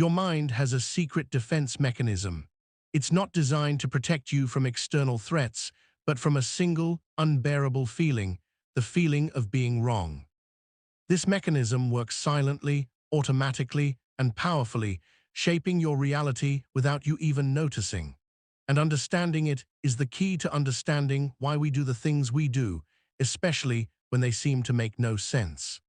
Your mind has a secret defense mechanism. It's not designed to protect you from external threats, but from a single, unbearable feeling, the feeling of being wrong. This mechanism works silently, automatically, and powerfully, shaping your reality without you even noticing. And understanding it is the key to understanding why we do the things we do, especially when they seem to make no sense.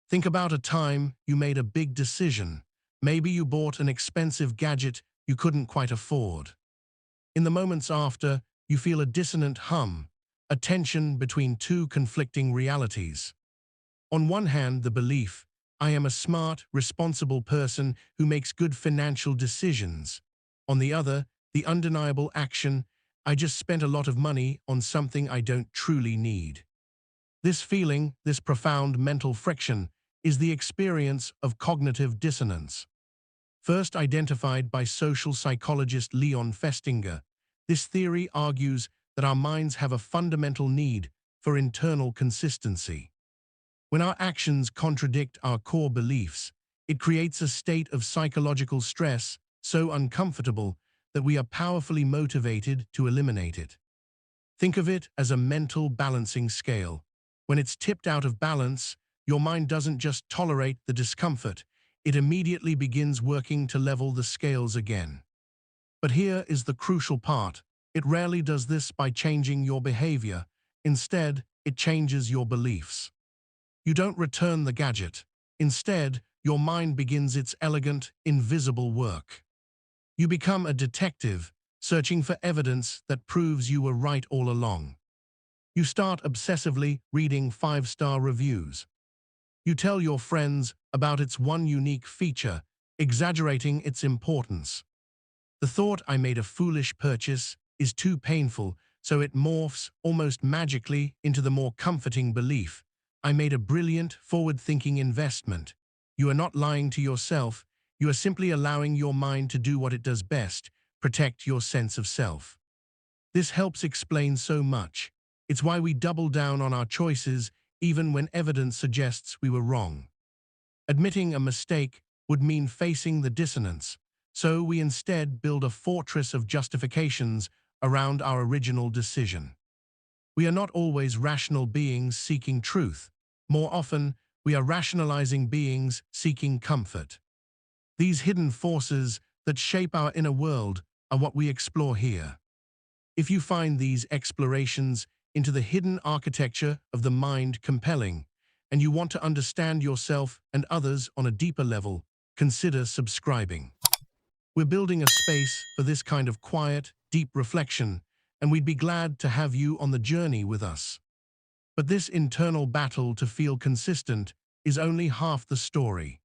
Think about a time you made a big decision. Maybe you bought an expensive gadget you couldn't quite afford. In the moments after, you feel a dissonant hum, a tension between two conflicting realities. On one hand, the belief, I am a smart, responsible person who makes good financial decisions. On the other, the undeniable action, I just spent a lot of money on something I don't truly need. This feeling, this profound mental friction, is the experience of cognitive dissonance. First identified by social psychologist Leon Festinger, this theory argues that our minds have a fundamental need for internal consistency. When our actions contradict our core beliefs, it creates a state of psychological stress so uncomfortable that we are powerfully motivated to eliminate it. Think of it as a mental balancing scale. When it's tipped out of balance, your mind doesn't just tolerate the discomfort, it immediately begins working to level the scales again. But here is the crucial part. It rarely does this by changing your behavior. Instead, it changes your beliefs. You don't return the gadget. Instead, your mind begins its elegant, invisible work. You become a detective, searching for evidence that proves you were right all along. You start obsessively reading 5-star reviews. You tell your friends about its one unique feature, exaggerating its importance. The thought I made a foolish purchase is too painful, so it morphs almost magically into the more comforting belief, I made a brilliant, forward-thinking investment. You are not lying to yourself, you are simply allowing your mind to do what it does best, protect your sense of self. This helps explain so much. It's why we double down on our choices even when evidence suggests we were wrong. Admitting a mistake would mean facing the dissonance, so we instead build a fortress of justifications around our original decision. We are not always rational beings seeking truth. More often, we are rationalizing beings seeking comfort. These hidden forces that shape our inner world are what we explore here. If you find these explorations into the hidden architecture of the mind compelling, and you want to understand yourself and others on a deeper level, consider subscribing. We're building a space for this kind of quiet, deep reflection, and we'd be glad to have you on the journey with us. But this internal battle to feel consistent is only half the story.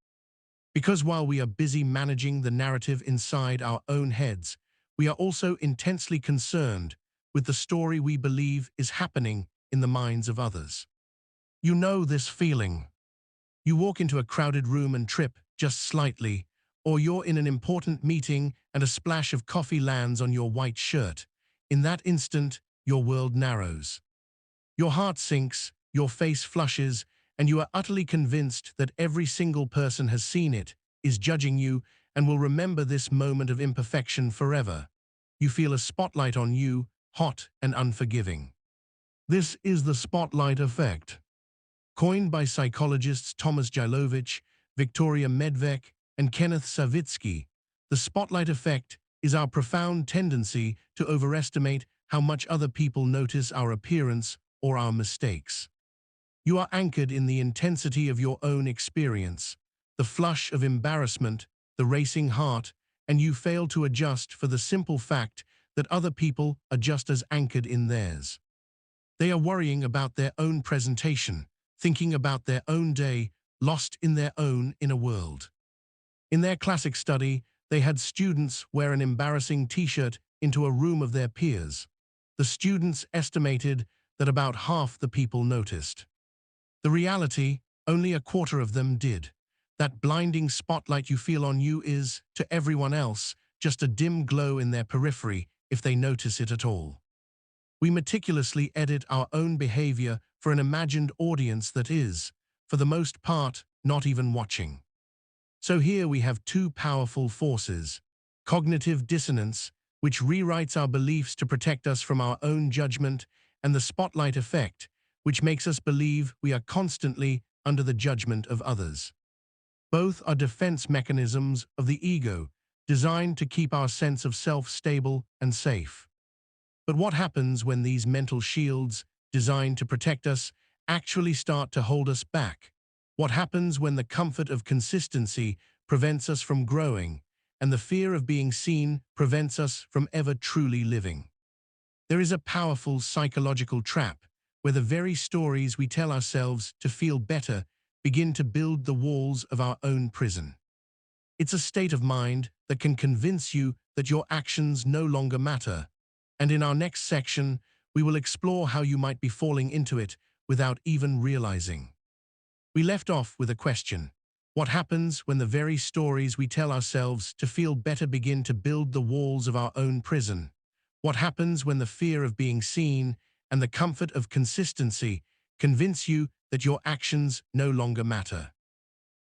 Because while we are busy managing the narrative inside our own heads, we are also intensely concerned with the story we believe is happening in the minds of others. You know this feeling. You walk into a crowded room and trip just slightly, or you're in an important meeting and a splash of coffee lands on your white shirt. In that instant, your world narrows. Your heart sinks, your face flushes, and you are utterly convinced that every single person has seen it, is judging you, and will remember this moment of imperfection forever. You feel a spotlight on you, hot and unforgiving. This is the spotlight effect. Coined by psychologists Thomas Gilovich, Victoria Medvec, and Kenneth Savitsky, the spotlight effect is our profound tendency to overestimate how much other people notice our appearance or our mistakes. You are anchored in the intensity of your own experience, the flush of embarrassment, the racing heart, and you fail to adjust for the simple fact that other people are just as anchored in theirs. They are worrying about their own presentation, thinking about their own day, lost in their own inner world. In their classic study, they had students wear an embarrassing t-shirt into a room of their peers. The students estimated that about half the people noticed. The reality, only a quarter of them did. That blinding spotlight you feel on you is, to everyone else, just a dim glow in their periphery, if they notice it at all. We meticulously edit our own behavior for an imagined audience that is, for the most part, not even watching. So here we have two powerful forces: cognitive dissonance, which rewrites our beliefs to protect us from our own judgment, and the spotlight effect, which makes us believe we are constantly under the judgment of others. Both are defense mechanisms of the ego, designed to keep our sense of self stable and safe. But what happens when these mental shields, designed to protect us, actually start to hold us back? What happens when the comfort of consistency prevents us from growing, and the fear of being seen prevents us from ever truly living? There is a powerful psychological trap where the very stories we tell ourselves to feel better begin to build the walls of our own prison. It's a state of mind that can convince you that your actions no longer matter. And in our next section, we will explore how you might be falling into it without even realizing. We left off with a question. What happens when the very stories we tell ourselves to feel better begin to build the walls of our own prison? What happens when the fear of being seen and the comfort of consistency convince you that your actions no longer matter?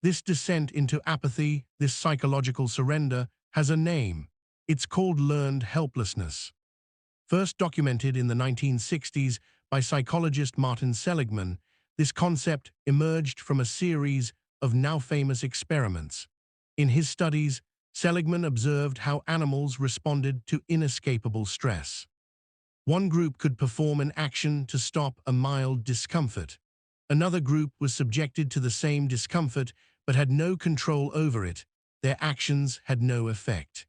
This descent into apathy, this psychological surrender, has a name. It's called learned helplessness. First documented in the 1960s by psychologist Martin Seligman, this concept emerged from a series of now-famous experiments. In his studies, Seligman observed how animals responded to inescapable stress. One group could perform an action to stop a mild discomfort. Another group was subjected to the same discomfort but had no control over it. Their actions had no effect.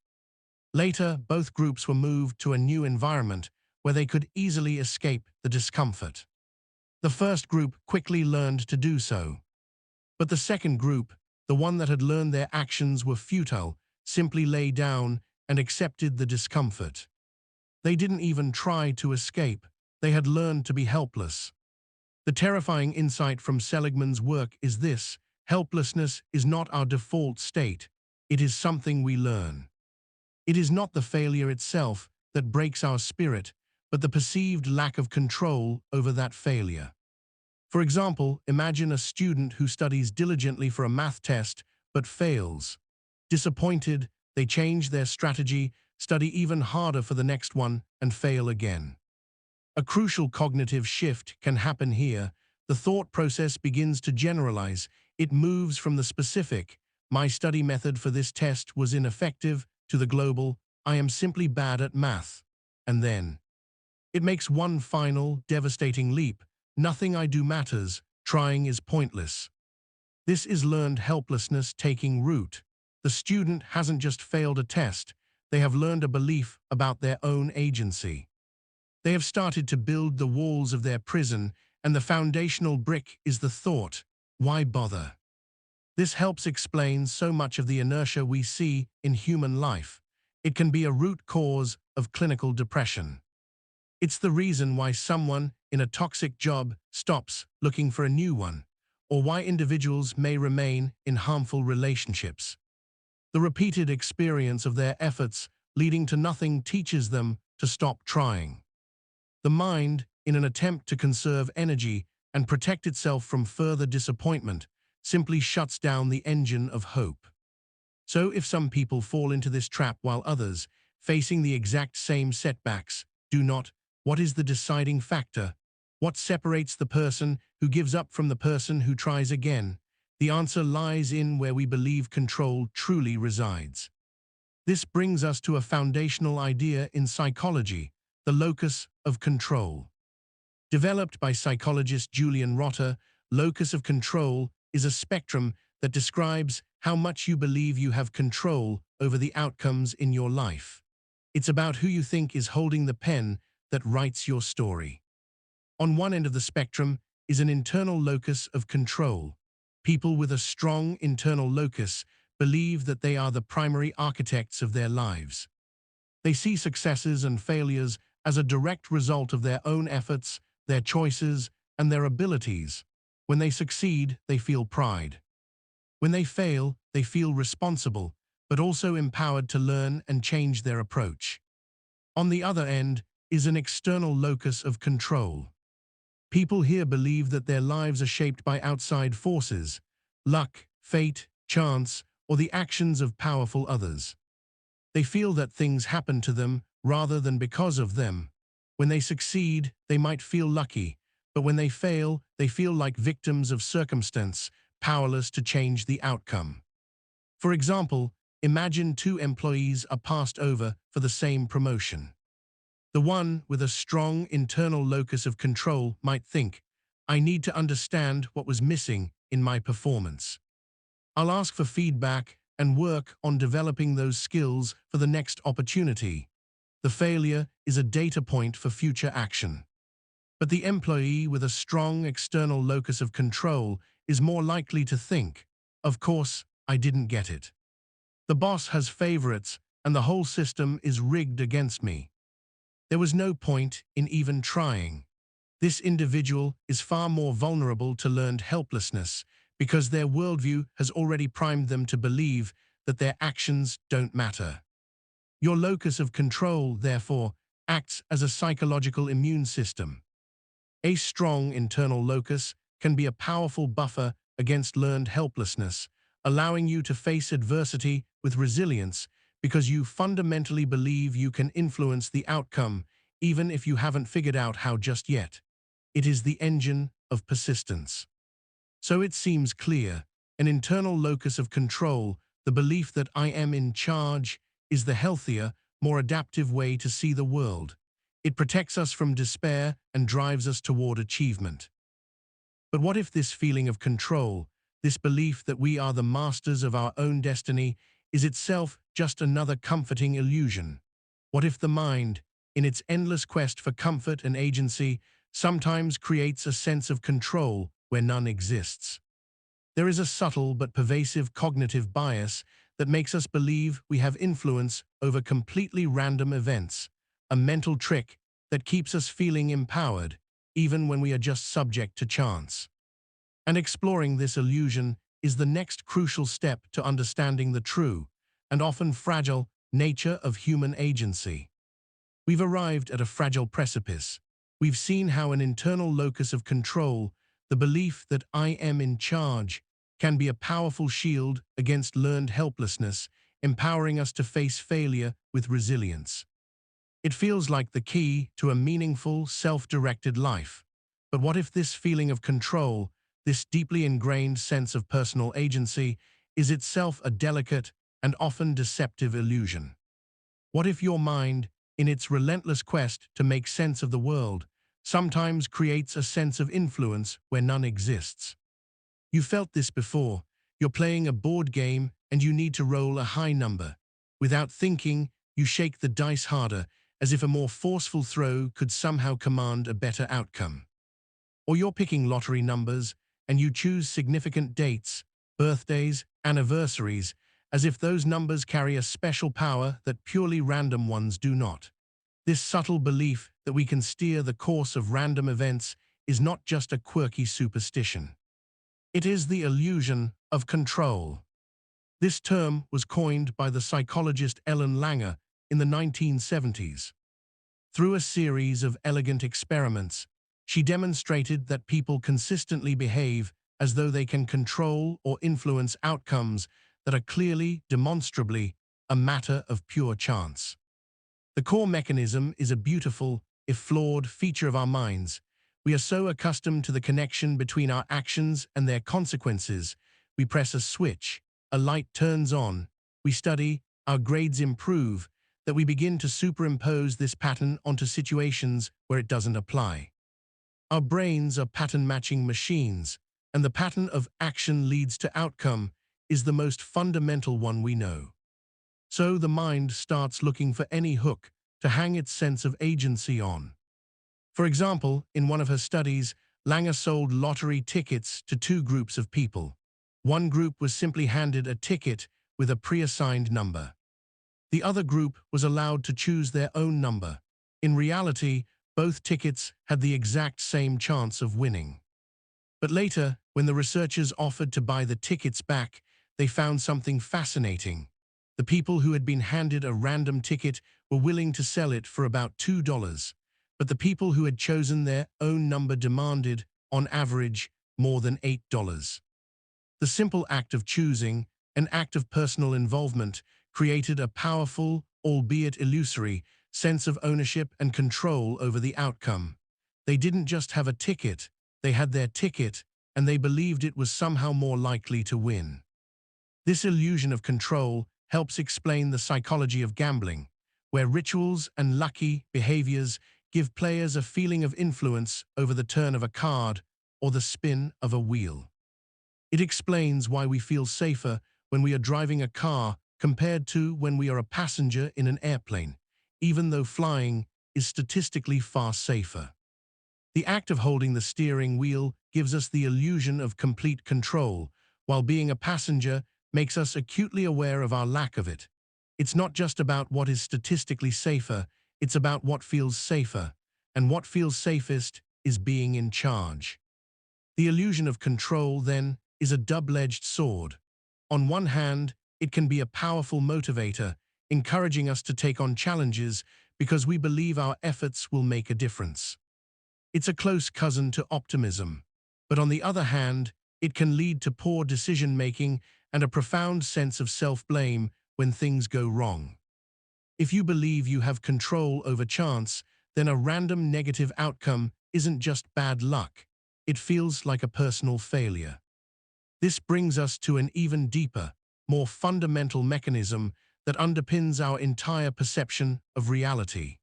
Later, both groups were moved to a new environment where they could easily escape the discomfort. The first group quickly learned to do so. But the second group, the one that had learned their actions were futile, simply lay down and accepted the discomfort. They didn't even try to escape. They had learned to be helpless. The terrifying insight from Seligman's work is this: helplessness is not our default state. It is something we learn. It is not the failure itself that breaks our spirit, but the perceived lack of control over that failure. For example, imagine a student who studies diligently for a math test but fails. Disappointed, they change their strategy, study even harder for the next one, and fail again. A crucial cognitive shift can happen here. The thought process begins to generalize. It moves from the specific, "My study method for this test was ineffective," to the global, "I am simply bad at math." And then it makes one final, devastating leap. "Nothing I do matters. Trying is pointless." This is learned helplessness taking root. The student hasn't just failed a test. They have learned a belief about their own agency. They have started to build the walls of their prison, and the foundational brick is the thought, "Why bother?" This helps explain so much of the inertia we see in human life. It can be a root cause of clinical depression. It's the reason why someone in a toxic job stops looking for a new one, or why individuals may remain in harmful relationships. The repeated experience of their efforts leading to nothing teaches them to stop trying. The mind, in an attempt to conserve energy and protect itself from further disappointment, simply shuts down the engine of hope. So if some people fall into this trap while others, facing the exact same setbacks, do not, what is the deciding factor? What separates the person who gives up from the person who tries again? The answer lies in where we believe control truly resides. This brings us to a foundational idea in psychology: the locus of control. Developed by psychologist Julian Rotter, locus of control is a spectrum that describes how much you believe you have control over the outcomes in your life. It's about who you think is holding the pen that writes your story. On one end of the spectrum is an internal locus of control. People with a strong internal locus believe that they are the primary architects of their lives. They see successes and failures as a direct result of their own efforts, their choices, and their abilities. When they succeed, they feel pride. When they fail, they feel responsible, but also empowered to learn and change their approach. On the other end is an external locus of control. People here believe that their lives are shaped by outside forces: luck, fate, chance, or the actions of powerful others. They feel that things happen to them rather than because of them. When they succeed, they might feel lucky, but when they fail, they feel like victims of circumstance, powerless to change the outcome. For example, imagine two employees are passed over for the same promotion. The one with a strong internal locus of control might think, I need to understand what was missing in my performance. I'll ask for feedback and work on developing those skills for the next opportunity. The failure is a data point for future action. But the employee with a strong external locus of control is more likely to think, of course, I didn't get it. The boss has favorites and the whole system is rigged against me. There was no point in even trying. This individual is far more vulnerable to learned helplessness because their worldview has already primed them to believe that their actions don't matter. Your locus of control, therefore, acts as a psychological immune system. A strong internal locus can be a powerful buffer against learned helplessness, allowing you to face adversity with resilience because you fundamentally believe you can influence the outcome even if you haven't figured out how just yet. It is the engine of persistence. So it seems clear, an internal locus of control, the belief that I am in charge, is the healthier, more adaptive way to see the world. It protects us from despair and drives us toward achievement. But what if this feeling of control, this belief that we are the masters of our own destiny, is itself just another comforting illusion? What if the mind, in its endless quest for comfort and agency, sometimes creates a sense of control where none exists? There is a subtle but pervasive cognitive bias that makes us believe we have influence over completely random events, a mental trick that keeps us feeling empowered, even when we are just subject to chance. And exploring this illusion is the next crucial step to understanding the true, and often fragile, nature of human agency. We've arrived at a fragile precipice. We've seen how an internal locus of control, the belief that I am in charge, can be a powerful shield against learned helplessness, empowering us to face failure with resilience. It feels like the key to a meaningful, self-directed life. But what if this feeling of control, this deeply ingrained sense of personal agency, is itself a delicate and often deceptive illusion? What if your mind, in its relentless quest to make sense of the world, sometimes creates a sense of influence where none exists? You felt this before. You're playing a board game and you need to roll a high number. Without thinking, you shake the dice harder, as if a more forceful throw could somehow command a better outcome. Or you're picking lottery numbers and you choose significant dates, birthdays, anniversaries, as if those numbers carry a special power that purely random ones do not. This subtle belief that we can steer the course of random events is not just a quirky superstition. It is the illusion of control. This term was coined by the psychologist Ellen Langer in the 1970s. Through a series of elegant experiments, she demonstrated that people consistently behave as though they can control or influence outcomes that are clearly, demonstrably, a matter of pure chance. The core mechanism is a beautiful, if flawed, feature of our minds. We are so accustomed to the connection between our actions and their consequences. We press a switch, a light turns on, we study, our grades improve, that we begin to superimpose this pattern onto situations where it doesn't apply. Our brains are pattern-matching machines, and the pattern of action leads to outcome is the most fundamental one we know. So the mind starts looking for any hook to hang its sense of agency on. For example, in one of her studies, Langer sold lottery tickets to two groups of people. One group was simply handed a ticket with a pre-assigned number. The other group was allowed to choose their own number. In reality, both tickets had the exact same chance of winning. But later, when the researchers offered to buy the tickets back, they found something fascinating. The people who had been handed a random ticket were willing to sell it for about $2, but the people who had chosen their own number demanded, on average, more than $8. The simple act of choosing, an act of personal involvement, created a powerful, albeit illusory, sense of ownership and control over the outcome. They didn't just have a ticket, they had their ticket, and they believed it was somehow more likely to win. This illusion of control helps explain the psychology of gambling, where rituals and lucky behaviors give players a feeling of influence over the turn of a card or the spin of a wheel. It explains why we feel safer when we are driving a car compared to when we are a passenger in an airplane, even though flying is statistically far safer. The act of holding the steering wheel gives us the illusion of complete control, while being a passenger makes us acutely aware of our lack of it. It's not just about what is statistically safer, it's about what feels safer, and what feels safest is being in charge. The illusion of control, then, is a double-edged sword. On one hand, it can be a powerful motivator, encouraging us to take on challenges because we believe our efforts will make a difference. It's a close cousin to optimism, but on the other hand, it can lead to poor decision-making and a profound sense of self-blame when things go wrong. If you believe you have control over chance, then a random negative outcome isn't just bad luck. It feels like a personal failure. This brings us to an even deeper, more fundamental mechanism that underpins our entire perception of reality.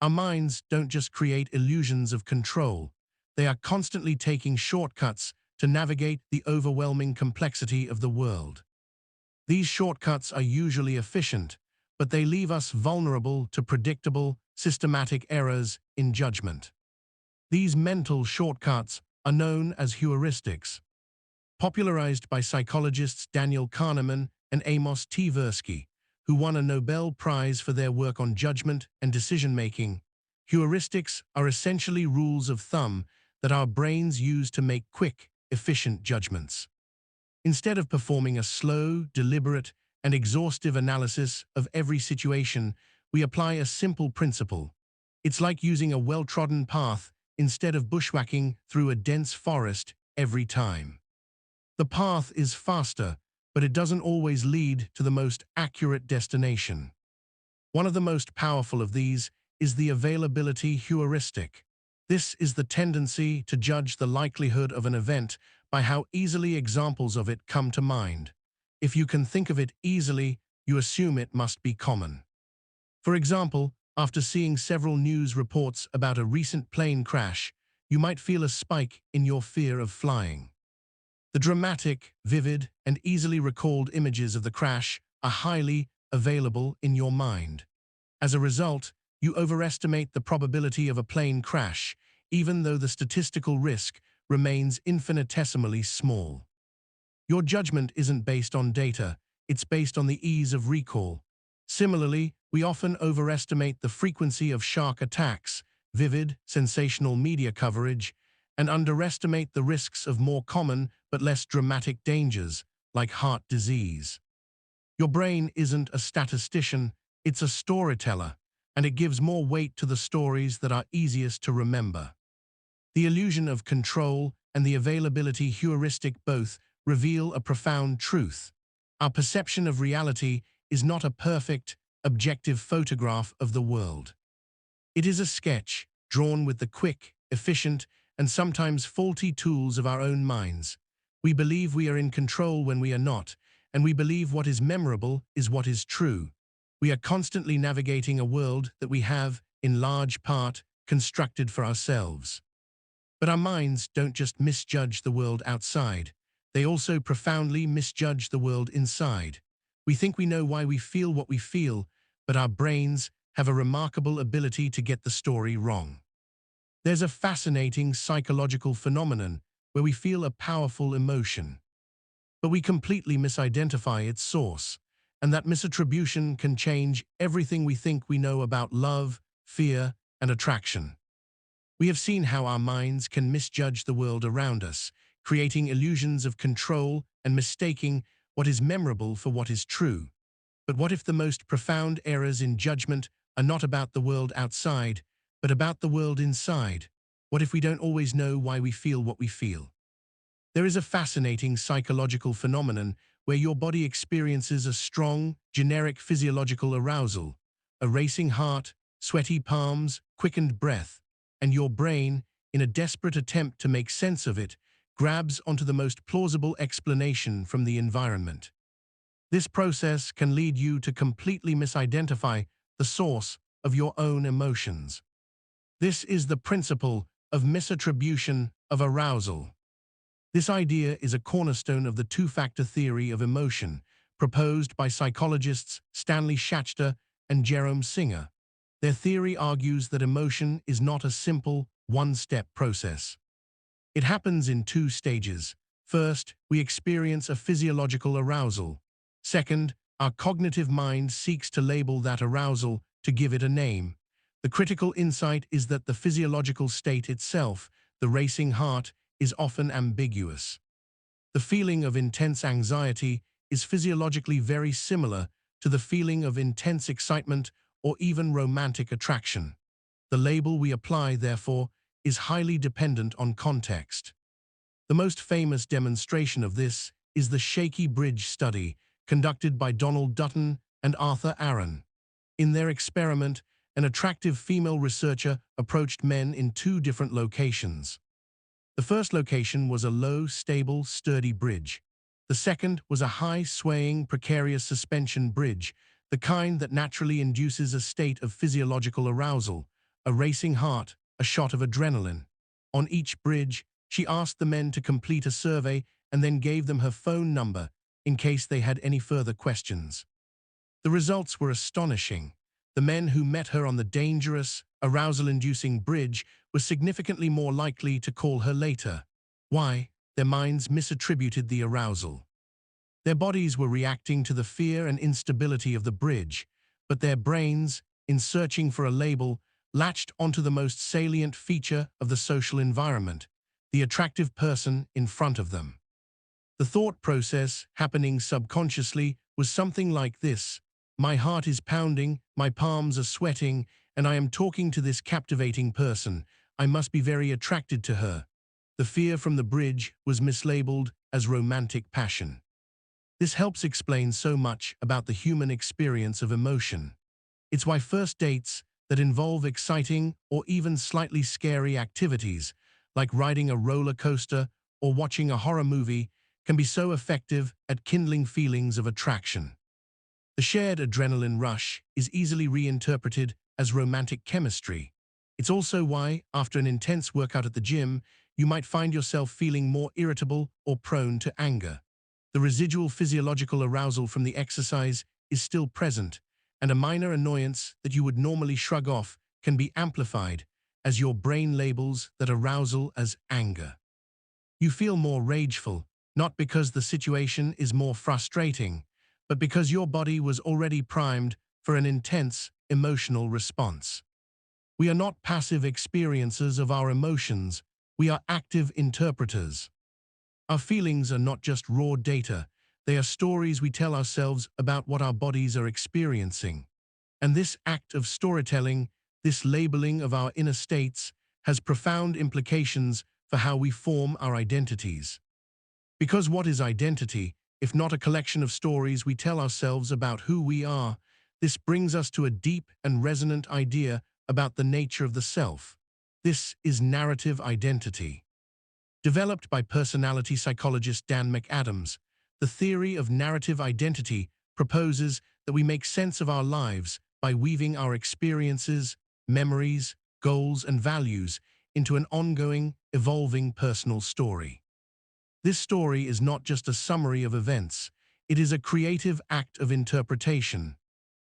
Our minds don't just create illusions of control, they are constantly taking shortcuts to navigate the overwhelming complexity of the world. These shortcuts are usually efficient, but they leave us vulnerable to predictable, systematic errors in judgment. These mental shortcuts are known as heuristics, popularized by psychologists Daniel Kahneman and Amos Tversky, who won a Nobel Prize for their work on judgment and decision-making. Heuristics are essentially rules of thumb that our brains use to make quick, efficient judgments. Instead of performing a slow, deliberate, and exhaustive analysis of every situation, we apply a simple principle. It's like using a well-trodden path instead of bushwhacking through a dense forest every time. The path is faster, but it doesn't always lead to the most accurate destination. One of the most powerful of these is the availability heuristic. This is the tendency to judge the likelihood of an event by how easily examples of it come to mind. If you can think of it easily, you assume it must be common. For example, after seeing several news reports about a recent plane crash, you might feel a spike in your fear of flying. The dramatic, vivid, and easily recalled images of the crash are highly available in your mind. As a result, you overestimate the probability of a plane crash, even though the statistical risk remains infinitesimally small. Your judgment isn't based on data, it's based on the ease of recall. Similarly, we often overestimate the frequency of shark attacks, vivid, sensational media coverage, and underestimate the risks of more common but less dramatic dangers, like heart disease. Your brain isn't a statistician, it's a storyteller, and it gives more weight to the stories that are easiest to remember. The illusion of control and the availability heuristic both reveal a profound truth. Our perception of reality is not a perfect, objective photograph of the world. It is a sketch drawn with the quick, efficient, and sometimes faulty tools of our own minds. We believe we are in control when we are not, and we believe what is memorable is what is true. We are constantly navigating a world that we have, in large part, constructed for ourselves. But our minds don't just misjudge the world outside, they also profoundly misjudge the world inside. We think we know why we feel what we feel, but our brains have a remarkable ability to get the story wrong. There's a fascinating psychological phenomenon where we feel a powerful emotion, but we completely misidentify its source, and that misattribution can change everything we think we know about love, fear, and attraction. We have seen how our minds can misjudge the world around us, creating illusions of control and mistaking what is memorable for what is true. But what if the most profound errors in judgment are not about the world outside, but about the world inside? What if we don't always know why we feel what we feel? There is a fascinating psychological phenomenon where your body experiences a strong, generic physiological arousal, a racing heart, sweaty palms, quickened breath, and your brain, in a desperate attempt to make sense of it, grabs onto the most plausible explanation from the environment. This process can lead you to completely misidentify the source of your own emotions. This is the principle of misattribution of arousal. This idea is a cornerstone of the two-factor theory of emotion, proposed by psychologists Stanley Schachter and Jerome Singer. Their theory argues that emotion is not a simple, one-step process. It happens in two stages. First, we experience a physiological arousal. Second, our cognitive mind seeks to label that arousal, to give it a name. The critical insight is that the physiological state itself, the racing heart, is often ambiguous. The feeling of intense anxiety is physiologically very similar to the feeling of intense excitement or even romantic attraction. The label we apply, therefore, is highly dependent on context. The most famous demonstration of this is the shaky bridge study conducted by Donald Dutton and Arthur Aaron. In their experiment, an attractive female researcher approached men in two different locations. The first location was a low, stable, sturdy bridge. The second was a high, swaying, precarious suspension bridge, the kind that naturally induces a state of physiological arousal, a racing heart, a shot of adrenaline. On each bridge, she asked the men to complete a survey and then gave them her phone number in case they had any further questions. The results were astonishing. The men who met her on the dangerous, arousal-inducing bridge were significantly more likely to call her later. Why? Their minds misattributed the arousal. Their bodies were reacting to the fear and instability of the bridge, but their brains, in searching for a label, latched onto the most salient feature of the social environment, the attractive person in front of them. The thought process, happening subconsciously, was something like this: my heart is pounding, my palms are sweating, and I am talking to this captivating person. I must be very attracted to her. The fear from the bridge was mislabeled as romantic passion. This helps explain so much about the human experience of emotion. It's why first dates that involve exciting or even slightly scary activities, like riding a roller coaster or watching a horror movie, can be so effective at kindling feelings of attraction. The shared adrenaline rush is easily reinterpreted as romantic chemistry. It's also why, after an intense workout at the gym, you might find yourself feeling more irritable or prone to anger. The residual physiological arousal from the exercise is still present, and a minor annoyance that you would normally shrug off can be amplified as your brain labels that arousal as anger. You feel more rageful, not because the situation is more frustrating, but because your body was already primed for an intense emotional response. We are not passive experiencers of our emotions, we are active interpreters. Our feelings are not just raw data, they are stories we tell ourselves about what our bodies are experiencing. And this act of storytelling, this labeling of our inner states, has profound implications for how we form our identities. Because what is identity, if not a collection of stories we tell ourselves about who we are? This brings us to a deep and resonant idea about the nature of the self. This is narrative identity. Developed by personality psychologist Dan McAdams, the theory of narrative identity proposes that we make sense of our lives by weaving our experiences, memories, goals, and values into an ongoing, evolving personal story. This story is not just a summary of events, it is a creative act of interpretation.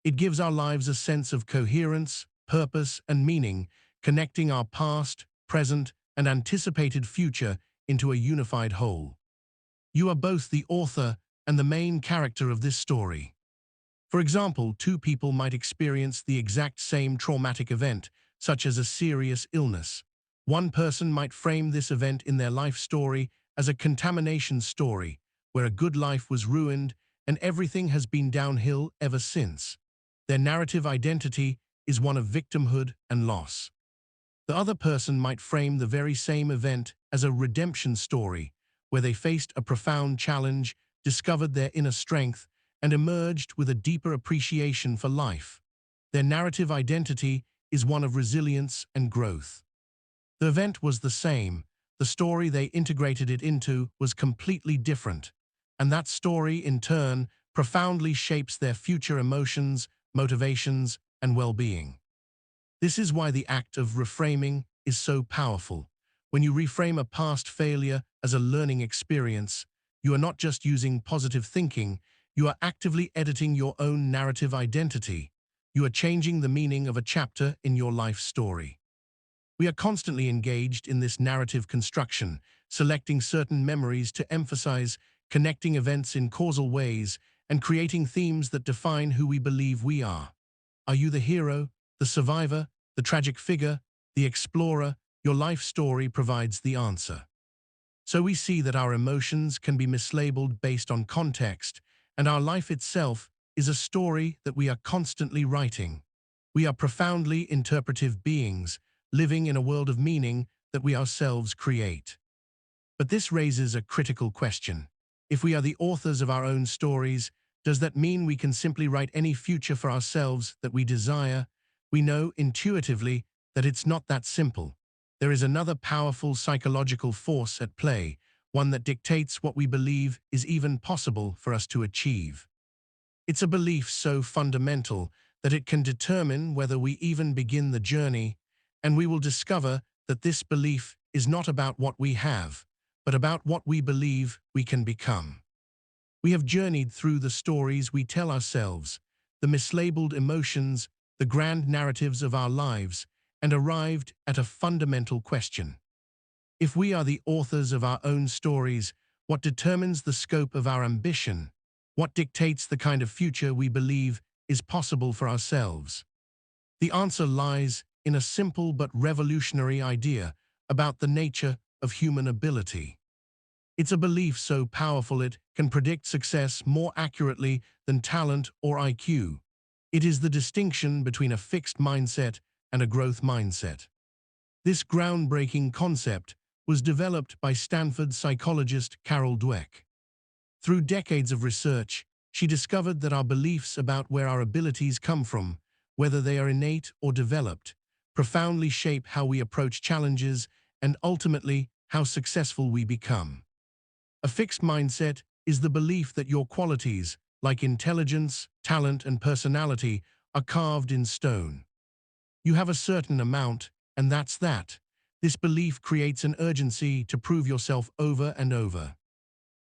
It gives our lives a sense of coherence, purpose, and meaning, connecting our past, present, and anticipated future into a unified whole. You are both the author and the main character of this story. For example, two people might experience the exact same traumatic event, such as a serious illness. One person might frame this event in their life story as a contamination story, where a good life was ruined and everything has been downhill ever since. Their narrative identity is one of victimhood and loss. The other person might frame the very same event as a redemption story, where they faced a profound challenge discovered their inner strength, and emerged with a deeper appreciation for life. Their narrative identity is one of resilience and growth. The event was the same, the story they integrated it into was completely different, and that story, in turn, profoundly shapes their future emotions, motivations, and well-being. This is why the act of reframing is so powerful. When you reframe a past failure as a learning experience, you are not just using positive thinking, you are actively editing your own narrative identity. You are changing the meaning of a chapter in your life story. We are constantly engaged in this narrative construction, selecting certain memories to emphasize, connecting events in causal ways, and creating themes that define who we believe we are. Are you the hero, the survivor, the tragic figure, the explorer? Your life story provides the answer. So we see that our emotions can be mislabeled based on context, and our life itself is a story that we are constantly writing. We are profoundly interpretive beings, living in a world of meaning that we ourselves create. But this raises a critical question. If we are the authors of our own stories, does that mean we can simply write any future for ourselves that we desire? We know intuitively that it's not that simple. There is another powerful psychological force at play, one that dictates what we believe is even possible for us to achieve. It's a belief so fundamental that it can determine whether we even begin the journey, and we will discover that this belief is not about what we have, but about what we believe we can become. We have journeyed through the stories we tell ourselves, the mislabeled emotions, the grand narratives of our lives, and arrived at a fundamental question. If we are the authors of our own stories, what determines the scope of our ambition? What dictates the kind of future we believe is possible for ourselves? The answer lies in a simple but revolutionary idea about the nature of human ability. It's a belief so powerful it can predict success more accurately than talent or IQ. It is the distinction between a fixed mindset and a growth mindset. This groundbreaking concept was developed by Stanford psychologist Carol Dweck. Through decades of research, she discovered that our beliefs about where our abilities come from, whether they are innate or developed, profoundly shape how we approach challenges and ultimately how successful we become. A fixed mindset is the belief that your qualities, like intelligence, talent, and personality, are carved in stone. You have a certain amount, and that's that. This belief creates an urgency to prove yourself over and over.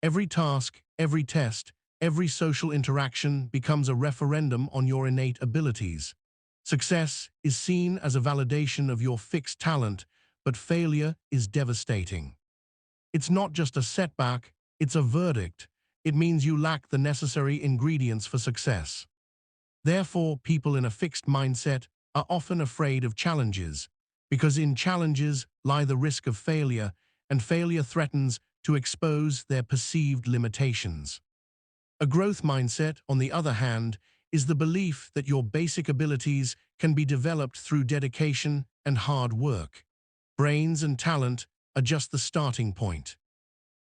Every task, every test, every social interaction becomes a referendum on your innate abilities. Success is seen as a validation of your fixed talent, but failure is devastating. It's not just a setback, it's a verdict. It means you lack the necessary ingredients for success. Therefore, people in a fixed mindset are often afraid of challenges, because in challenges lie the risk of failure, and failure threatens to expose their perceived limitations. A growth mindset, on the other hand, is the belief that your basic abilities can be developed through dedication and hard work. Brains and talent are just the starting point.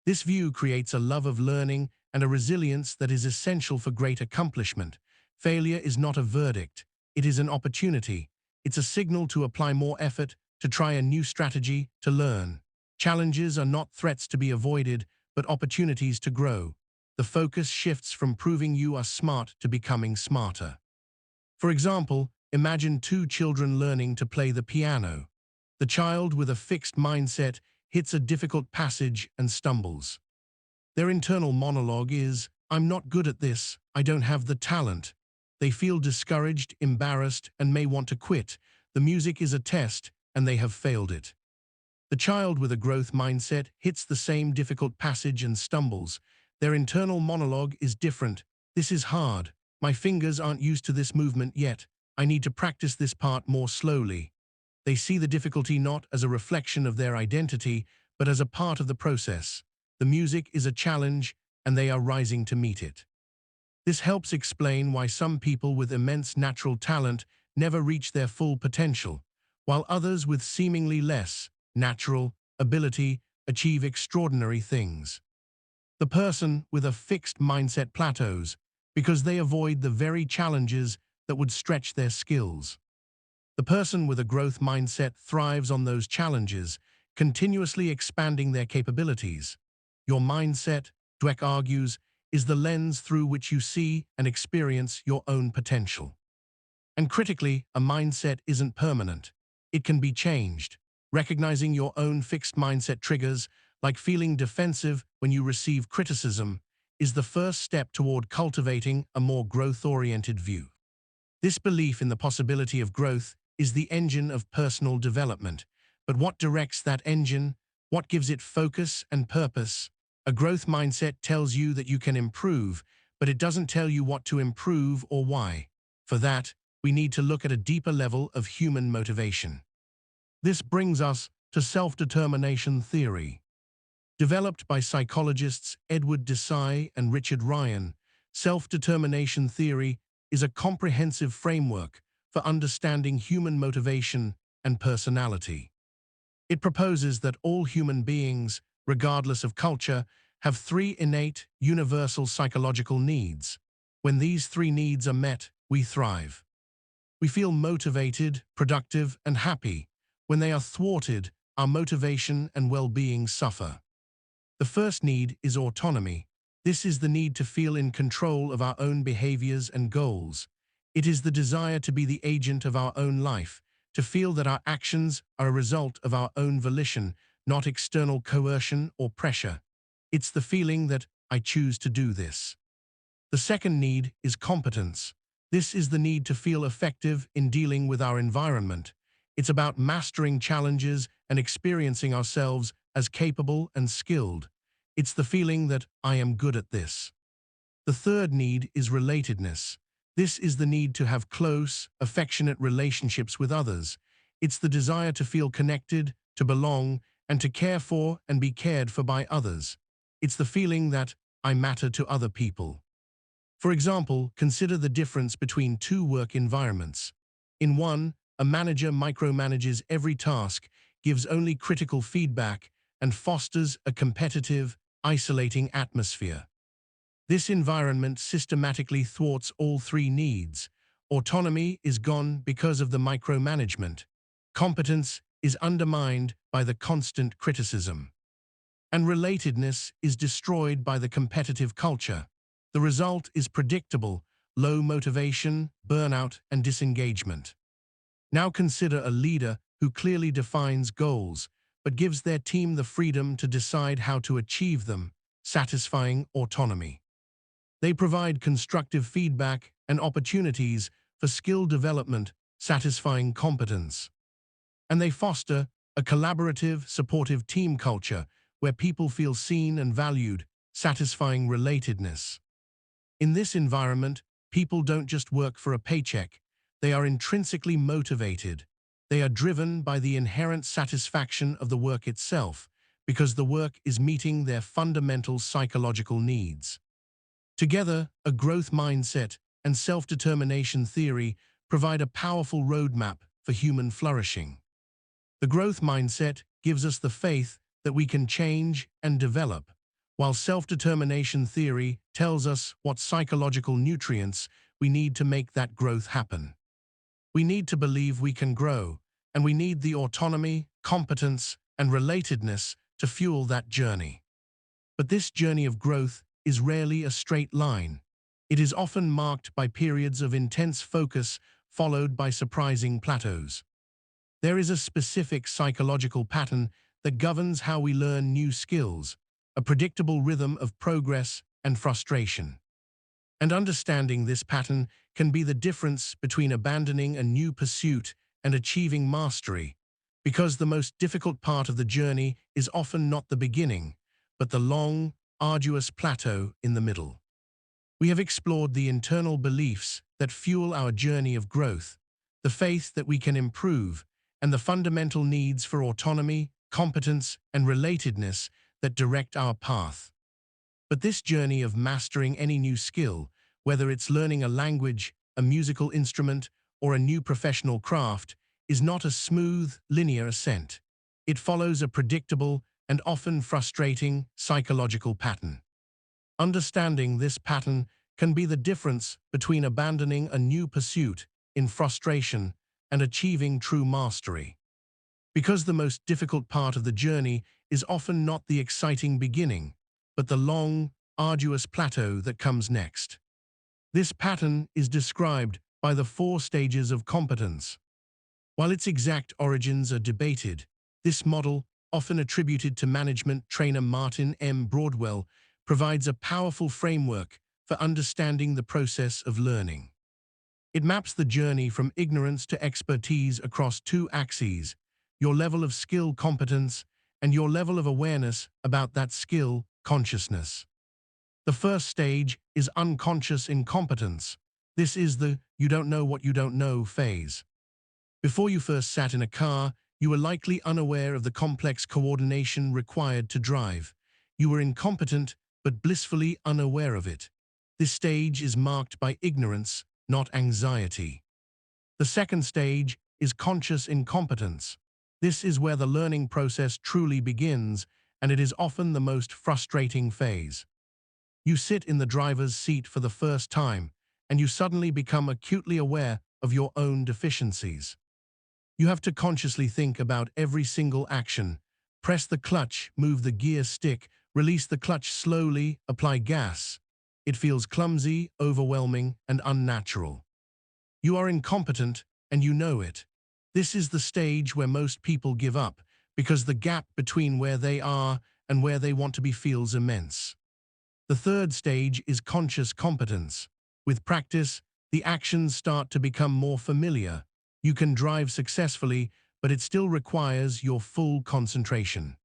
This view creates a love of learning and a resilience that is essential for great accomplishment. Failure is not a verdict, it is an opportunity. It's a signal to apply more effort, to try a new strategy, to learn. Challenges are not threats to be avoided, but opportunities to grow. The focus shifts from proving you are smart to becoming smarter. For example, imagine two children learning to play the piano. The child with a fixed mindset hits a difficult passage and stumbles. Their internal monologue is, "I'm not good at this, I don't have the talent." They feel discouraged, embarrassed, and may want to quit. The music is a test, and they have failed it. The child with a growth mindset hits the same difficult passage and stumbles. Their internal monologue is different. "This is hard. My fingers aren't used to this movement yet. I need to practice this part more slowly." They see the difficulty not as a reflection of their identity, but as a part of the process. The music is a challenge, and they are rising to meet it. This helps explain why some people with immense natural talent never reach their full potential, while others with seemingly less natural ability achieve extraordinary things. The person with a fixed mindset plateaus because they avoid the very challenges that would stretch their skills. The person with a growth mindset thrives on those challenges, continuously expanding their capabilities. Your mindset, Dweck argues, is the lens through which you see and experience your own potential. And critically, a mindset isn't permanent. It can be changed. Recognizing your own fixed mindset triggers, like feeling defensive when you receive criticism, is the first step toward cultivating a more growth-oriented view. This belief in the possibility of growth is the engine of personal development. But what directs that engine? What gives it focus and purpose? A growth mindset tells you that you can improve, but it doesn't tell you what to improve or why. For that, we need to look at a deeper level of human motivation. This brings us to self-determination theory. Developed by psychologists Edward Desai and Richard Ryan, self-determination theory is a comprehensive framework for understanding human motivation and personality. It proposes that all human beings, regardless of culture, have three innate, universal psychological needs. When these three needs are met, we thrive. We feel motivated, productive, and happy. When they are thwarted, our motivation and well-being suffer. The first need is autonomy. This is the need to feel in control of our own behaviors and goals. It is the desire to be the agent of our own life, to feel that our actions are a result of our own volition, not external coercion or pressure. It's the feeling that I choose to do this. The second need is competence. This is the need to feel effective in dealing with our environment. It's about mastering challenges and experiencing ourselves as capable and skilled. It's the feeling that I am good at this. The third need is relatedness. This is the need to have close, affectionate relationships with others. It's the desire to feel connected, to belong, and to care for and be cared for by others. It's the feeling that I matter to other people. For example, consider the difference between two work environments. In one, a manager micromanages every task, gives only critical feedback, and fosters a competitive, isolating atmosphere. This environment systematically thwarts all three needs. Autonomy is gone because of the micromanagement. Competence is undermined by the constant criticism. And relatedness is destroyed by the competitive culture. The result is predictable: low motivation, burnout, and disengagement. Now consider a leader who clearly defines goals, but gives their team the freedom to decide how to achieve them, satisfying autonomy. They provide constructive feedback and opportunities for skill development, satisfying competence. And they foster a collaborative, supportive team culture where people feel seen and valued, satisfying relatedness. In this environment, people don't just work for a paycheck. They are intrinsically motivated. They are driven by the inherent satisfaction of the work itself, because the work is meeting their fundamental psychological needs. Together, a growth mindset and self-determination theory provide a powerful roadmap for human flourishing. The growth mindset gives us the faith that we can change and develop, while self-determination theory tells us what psychological nutrients we need to make that growth happen. We need to believe we can grow, and we need the autonomy, competence, and relatedness to fuel that journey. But this journey of growth is rarely a straight line. It is often marked by periods of intense focus followed by surprising plateaus. There is a specific psychological pattern that governs how we learn new skills, a predictable rhythm of progress and frustration. And understanding this pattern can be the difference between abandoning a new pursuit and achieving mastery, because the most difficult part of the journey is often not the beginning, but the long, arduous plateau in the middle. We have explored the internal beliefs that fuel our journey of growth, the faith that we can improve, and the fundamental needs for autonomy, competence, and relatedness that direct our path. But this journey of mastering any new skill, whether it's learning a language, a musical instrument, or a new professional craft, is not a smooth, linear ascent. It follows a predictable and often frustrating psychological pattern. Understanding this pattern can be the difference between abandoning a new pursuit in frustration and achieving true mastery. Because the most difficult part of the journey is often not the exciting beginning, but the long, arduous plateau that comes next. This pattern is described by the 4 stages of competence. While its exact origins are debated, this model, often attributed to management trainer Martin M. Broadwell, provides a powerful framework for understanding the process of learning. It maps the journey from ignorance to expertise across 2 axes: your level of skill competence and your level of awareness about that skill consciousness. The first stage is unconscious incompetence. This is the "you don't know what you don't know" phase. Before you first sat in a car, you were likely unaware of the complex coordination required to drive. You were incompetent, but blissfully unaware of it. This stage is marked by ignorance, not anxiety. The second stage is conscious incompetence. This is where the learning process truly begins, and it is often the most frustrating phase. You sit in the driver's seat for the first time, and you suddenly become acutely aware of your own deficiencies. You have to consciously think about every single action: press the clutch, move the gear stick, release the clutch slowly, apply gas. It feels clumsy, overwhelming, and unnatural. You are incompetent, and you know it. This is the stage where most people give up, because the gap between where they are and where they want to be feels immense. The third stage is conscious competence. With practice, the actions start to become more familiar. You can drive successfully, but it still requires your full concentration.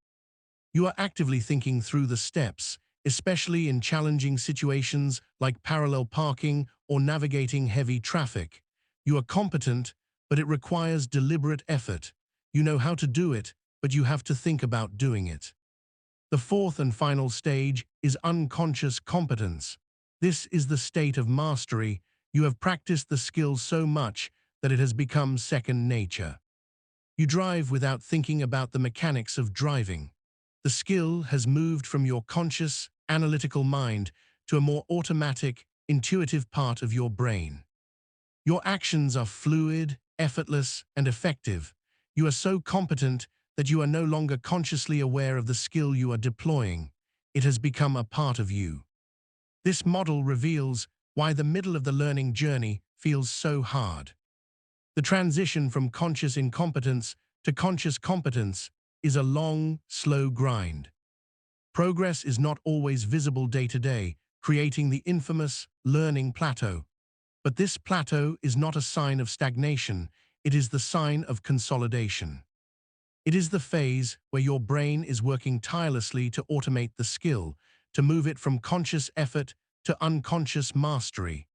You are actively thinking through the steps, especially in challenging situations like parallel parking or navigating heavy traffic. You are competent, but it requires deliberate effort. You know how to do it, but you have to think about doing it. The fourth and final stage is unconscious competence. This is the state of mastery. You have practiced the skill so much that it has become second nature. You drive without thinking about the mechanics of driving. The skill has moved from your conscious, analytical mind to a more automatic, intuitive part of your brain. Your actions are fluid, effortless, and effective. You are so competent that you are no longer consciously aware of the skill you are deploying. It has become a part of you. This model reveals why the middle of the learning journey feels so hard. The transition from conscious incompetence to conscious competence is a long, slow grind. Progress is not always visible day to day, creating the infamous learning plateau. But this plateau is not a sign of stagnation, it is the sign of consolidation. It is the phase where your brain is working tirelessly to automate the skill, to move it from conscious effort to unconscious mastery.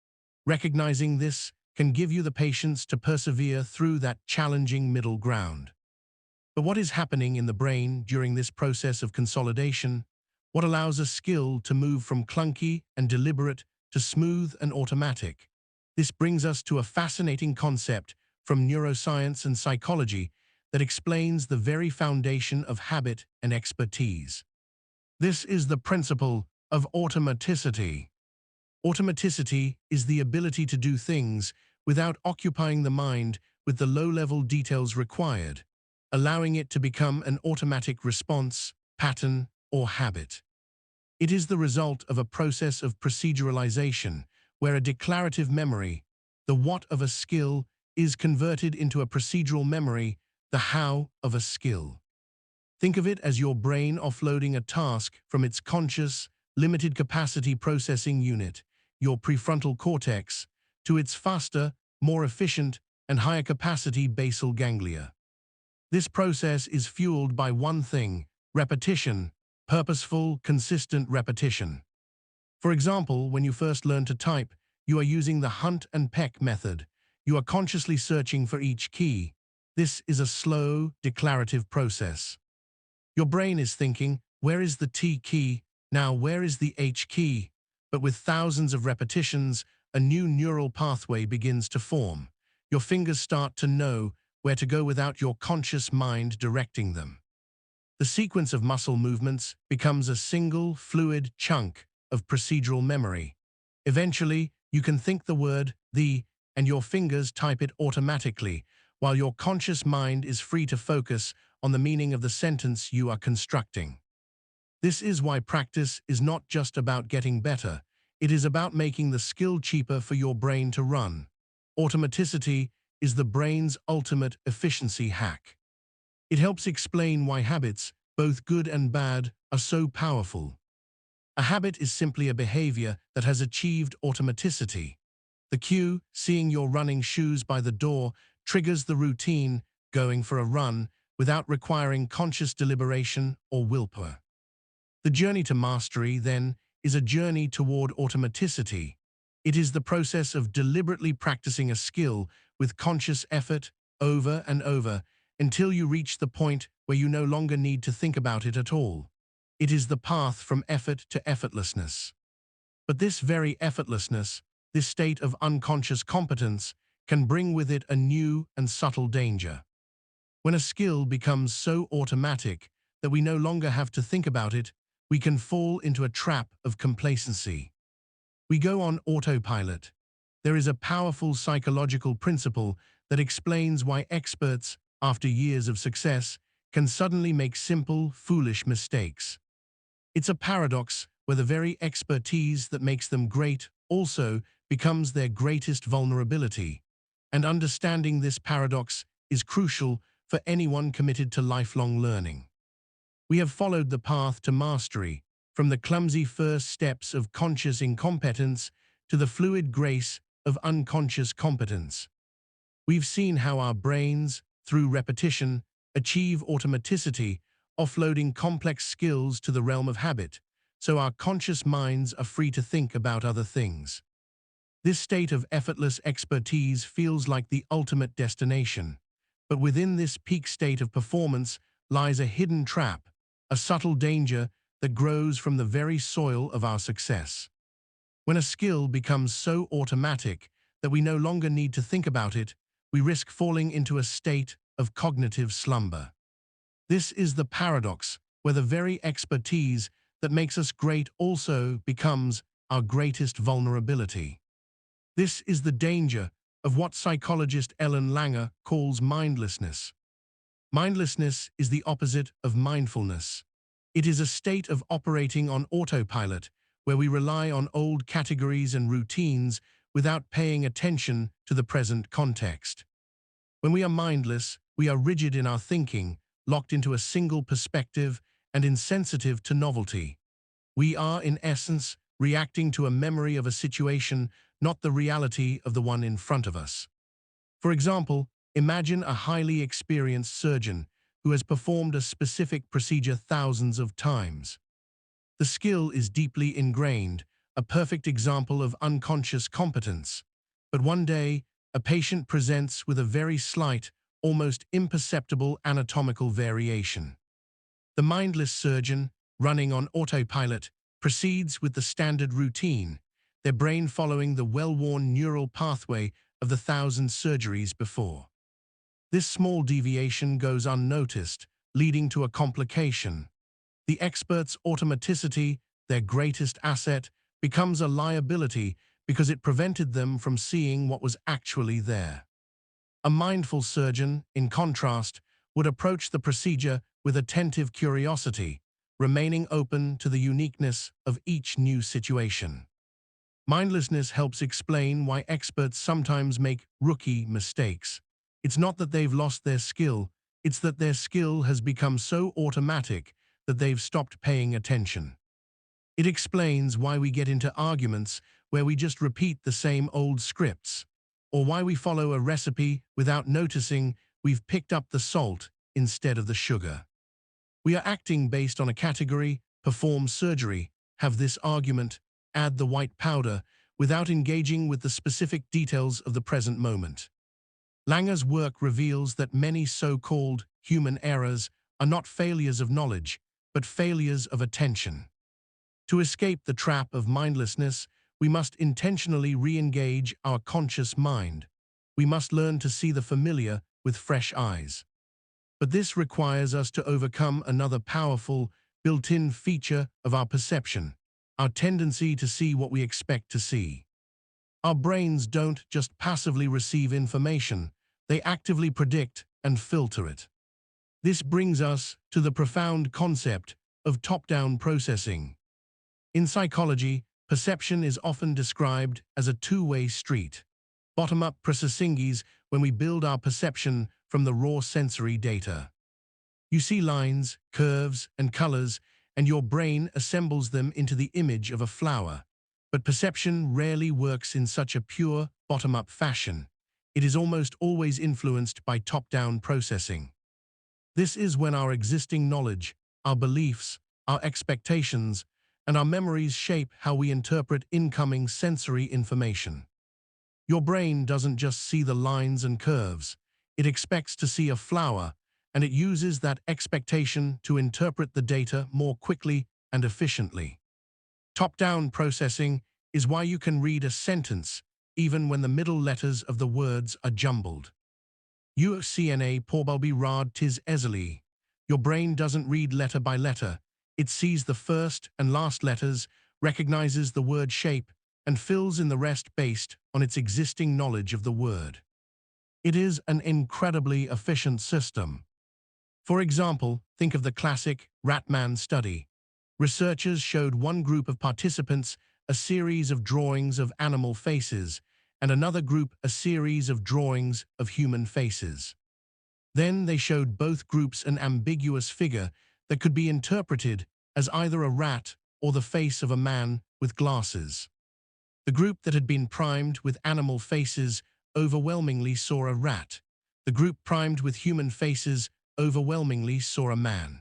Recognizing this can give you the patience to persevere through that challenging middle ground. But what is happening in the brain during this process of consolidation? What allows a skill to move from clunky and deliberate to smooth and automatic? This brings us to a fascinating concept from neuroscience and psychology that explains the very foundation of habit and expertise. This is the principle of automaticity. Automaticity is the ability to do things without occupying the mind with the low-level details required, allowing it to become an automatic response, pattern, or habit. It is the result of a process of proceduralization, where a declarative memory, the what of a skill, is converted into a procedural memory, the how of a skill. Think of it as your brain offloading a task from its conscious, limited capacity processing unit, your prefrontal cortex, to its faster, more efficient, and higher capacity basal ganglia. This process is fueled by one thing: repetition, purposeful, consistent repetition. For example, when you first learn to type, you are using the hunt and peck method. You are consciously searching for each key. This is a slow, declarative process. Your brain is thinking, where is the T key? Now, where is the H key? But with thousands of repetitions, a new neural pathway begins to form. Your fingers start to know where to go without your conscious mind directing them. The sequence of muscle movements becomes a single, fluid chunk, of procedural memory. Eventually, you can think the word, the, and your fingers type it automatically, while your conscious mind is free to focus on the meaning of the sentence you are constructing. This is why practice is not just about getting better, it is about making the skill cheaper for your brain to run. Automaticity is the brain's ultimate efficiency hack. It helps explain why habits, both good and bad, are so powerful. A habit is simply a behavior that has achieved automaticity. The cue, seeing your running shoes by the door, triggers the routine, going for a run, without requiring conscious deliberation or willpower. The journey to mastery, then, is a journey toward automaticity. It is the process of deliberately practicing a skill with conscious effort over and over until you reach the point where you no longer need to think about it at all. It is the path from effort to effortlessness. But this very effortlessness, this state of unconscious competence, can bring with it a new and subtle danger. When a skill becomes so automatic that we no longer have to think about it, we can fall into a trap of complacency. We go on autopilot. There is a powerful psychological principle that explains why experts, after years of success, can suddenly make simple, foolish mistakes. It's a paradox where the very expertise that makes them great also becomes their greatest vulnerability. And understanding this paradox is crucial for anyone committed to lifelong learning. We have followed the path to mastery, from the clumsy first steps of conscious incompetence to the fluid grace of unconscious competence. We've seen how our brains, through repetition, achieve automaticity, offloading complex skills to the realm of habit, so our conscious minds are free to think about other things. This state of effortless expertise feels like the ultimate destination, but within this peak state of performance lies a hidden trap, a subtle danger that grows from the very soil of our success. When a skill becomes so automatic that we no longer need to think about it, we risk falling into a state of cognitive slumber. This is the paradox, where the very expertise that makes us great also becomes our greatest vulnerability. This is the danger of what psychologist Ellen Langer calls mindlessness. Mindlessness is the opposite of mindfulness. It is a state of operating on autopilot, where we rely on old categories and routines without paying attention to the present context. When we are mindless, we are rigid in our thinking, locked into a single perspective, and insensitive to novelty. We are, in essence, reacting to a memory of a situation, not the reality of the one in front of us. For example, imagine a highly experienced surgeon who has performed a specific procedure thousands of times. The skill is deeply ingrained, a perfect example of unconscious competence. But one day, a patient presents with a very slight, almost imperceptible anatomical variation. The mindless surgeon, running on autopilot, proceeds with the standard routine, their brain following the well-worn neural pathway of the thousand surgeries before. This small deviation goes unnoticed, leading to a complication. The expert's automaticity, their greatest asset, becomes a liability because it prevented them from seeing what was actually there. A mindful surgeon, in contrast, would approach the procedure with attentive curiosity, remaining open to the uniqueness of each new situation. Mindlessness helps explain why experts sometimes make rookie mistakes. It's not that they've lost their skill, it's that their skill has become so automatic that they've stopped paying attention. It explains why we get into arguments where we just repeat the same old scripts, or why we follow a recipe without noticing we've picked up the salt instead of the sugar. We are acting based on a category, perform surgery, have this argument, add the white powder, without engaging with the specific details of the present moment. Langer's work reveals that many so-called human errors are not failures of knowledge, but failures of attention. To escape the trap of mindlessness, we must intentionally re-engage our conscious mind. We must learn to see the familiar with fresh eyes. But this requires us to overcome another powerful, built-in feature of our perception, our tendency to see what we expect to see. Our brains don't just passively receive information, they actively predict and filter it. This brings us to the profound concept of top-down processing. In psychology, perception is often described as a two-way street. Bottom-up processing is when we build our perception from the raw sensory data. You see lines, curves, and colors, and your brain assembles them into the image of a flower. But perception rarely works in such a pure, bottom-up fashion. It is almost always influenced by top-down processing. This is when our existing knowledge, our beliefs, our expectations, and our memories shape how we interpret incoming sensory information. Your brain doesn't just see the lines and curves. It expects to see a flower, and it uses that expectation to interpret the data more quickly and efficiently. Top-down processing is why you can read a sentence even when the middle letters of the words are jumbled. UCNA Porbalby Rad Tis Easily. Your brain doesn't read letter by letter. It sees the first and last letters, recognizes the word shape, and fills in the rest based on its existing knowledge of the word. It is an incredibly efficient system. For example, think of the classic Ratman study. Researchers showed one group of participants a series of drawings of animal faces, and another group a series of drawings of human faces. Then they showed both groups an ambiguous figure that could be interpreted as either a rat or the face of a man with glasses. The group that had been primed with animal faces overwhelmingly saw a rat. The group primed with human faces overwhelmingly saw a man.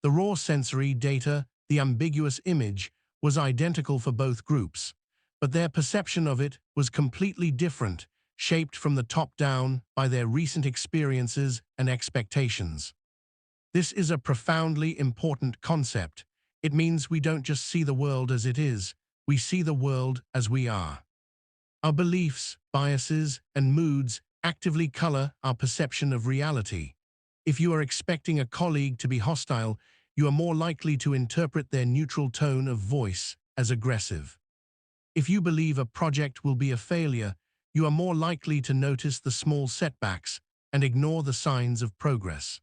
The raw sensory data, the ambiguous image, was identical for both groups, but their perception of it was completely different, shaped from the top down by their recent experiences and expectations. This is a profoundly important concept. It means we don't just see the world as it is, we see the world as we are. Our beliefs, biases, and moods actively color our perception of reality. If you are expecting a colleague to be hostile, you are more likely to interpret their neutral tone of voice as aggressive. If you believe a project will be a failure, you are more likely to notice the small setbacks and ignore the signs of progress.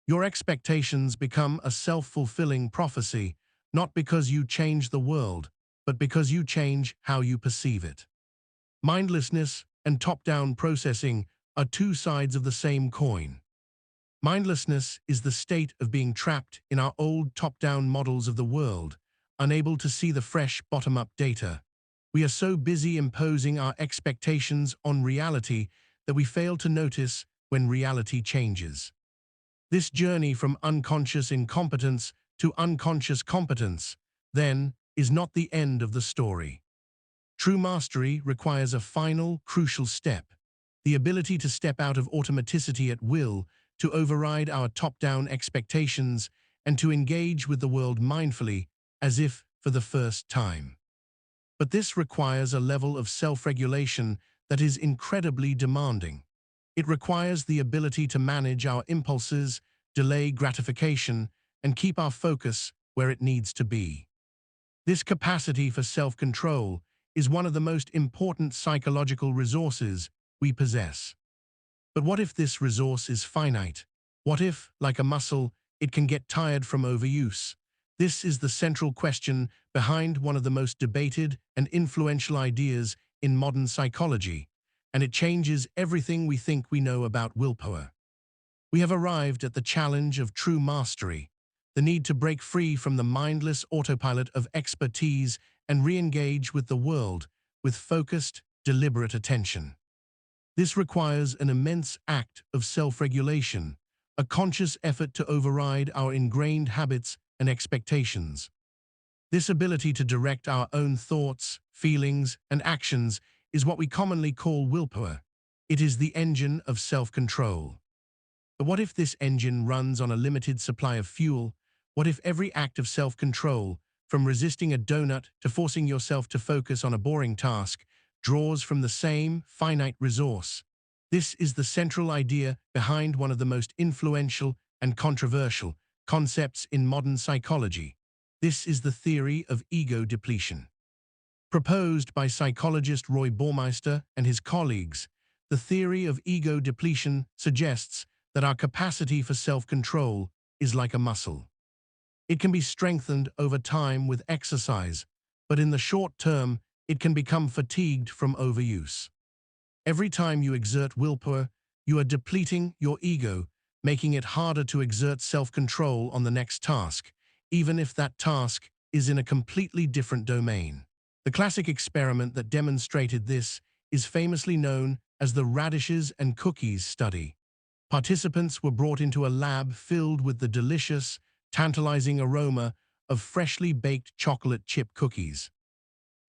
Your expectations become a self-fulfilling prophecy, not because you change the world, but because you change how you perceive it. Mindlessness and top-down processing are two sides of the same coin. Mindlessness is the state of being trapped in our old top-down models of the world, unable to see the fresh bottom-up data. We are so busy imposing our expectations on reality that we fail to notice when reality changes. This journey from unconscious incompetence to unconscious competence, then, is not the end of the story. True mastery requires a final, crucial step: the ability to step out of automaticity at will, to override our top-down expectations, and to engage with the world mindfully, as if for the first time. But this requires a level of self-regulation that is incredibly demanding. It requires the ability to manage our impulses, delay gratification, and keep our focus where it needs to be. This capacity for self-control is one of the most important psychological resources we possess. But what if this resource is finite? What if, like a muscle, it can get tired from overuse? This is the central question behind one of the most debated and influential ideas in modern psychology, and it changes everything we think we know about willpower. We have arrived at the challenge of true mastery, the need to break free from the mindless autopilot of expertise and re-engage with the world with focused, deliberate attention. This requires an immense act of self-regulation, a conscious effort to override our ingrained habits and expectations. This ability to direct our own thoughts, feelings, and actions is what we commonly call willpower. It is the engine of self-control. But what if this engine runs on a limited supply of fuel? What if every act of self-control, from resisting a donut to forcing yourself to focus on a boring task, draws from the same finite resource? This is the central idea behind one of the most influential and controversial concepts in modern psychology: This is the theory of ego depletion. Proposed by psychologist Roy Baumeister and his colleagues, the theory of ego depletion suggests that our capacity for self-control is like a muscle. It can be strengthened over time with exercise, but in the short term, it can become fatigued from overuse. Every time you exert willpower, you are depleting your ego, making it harder to exert self-control on the next task, even if that task is in a completely different domain. The classic experiment that demonstrated this is famously known as the radishes and cookies study. Participants were brought into a lab filled with the delicious, tantalizing aroma of freshly baked chocolate chip cookies.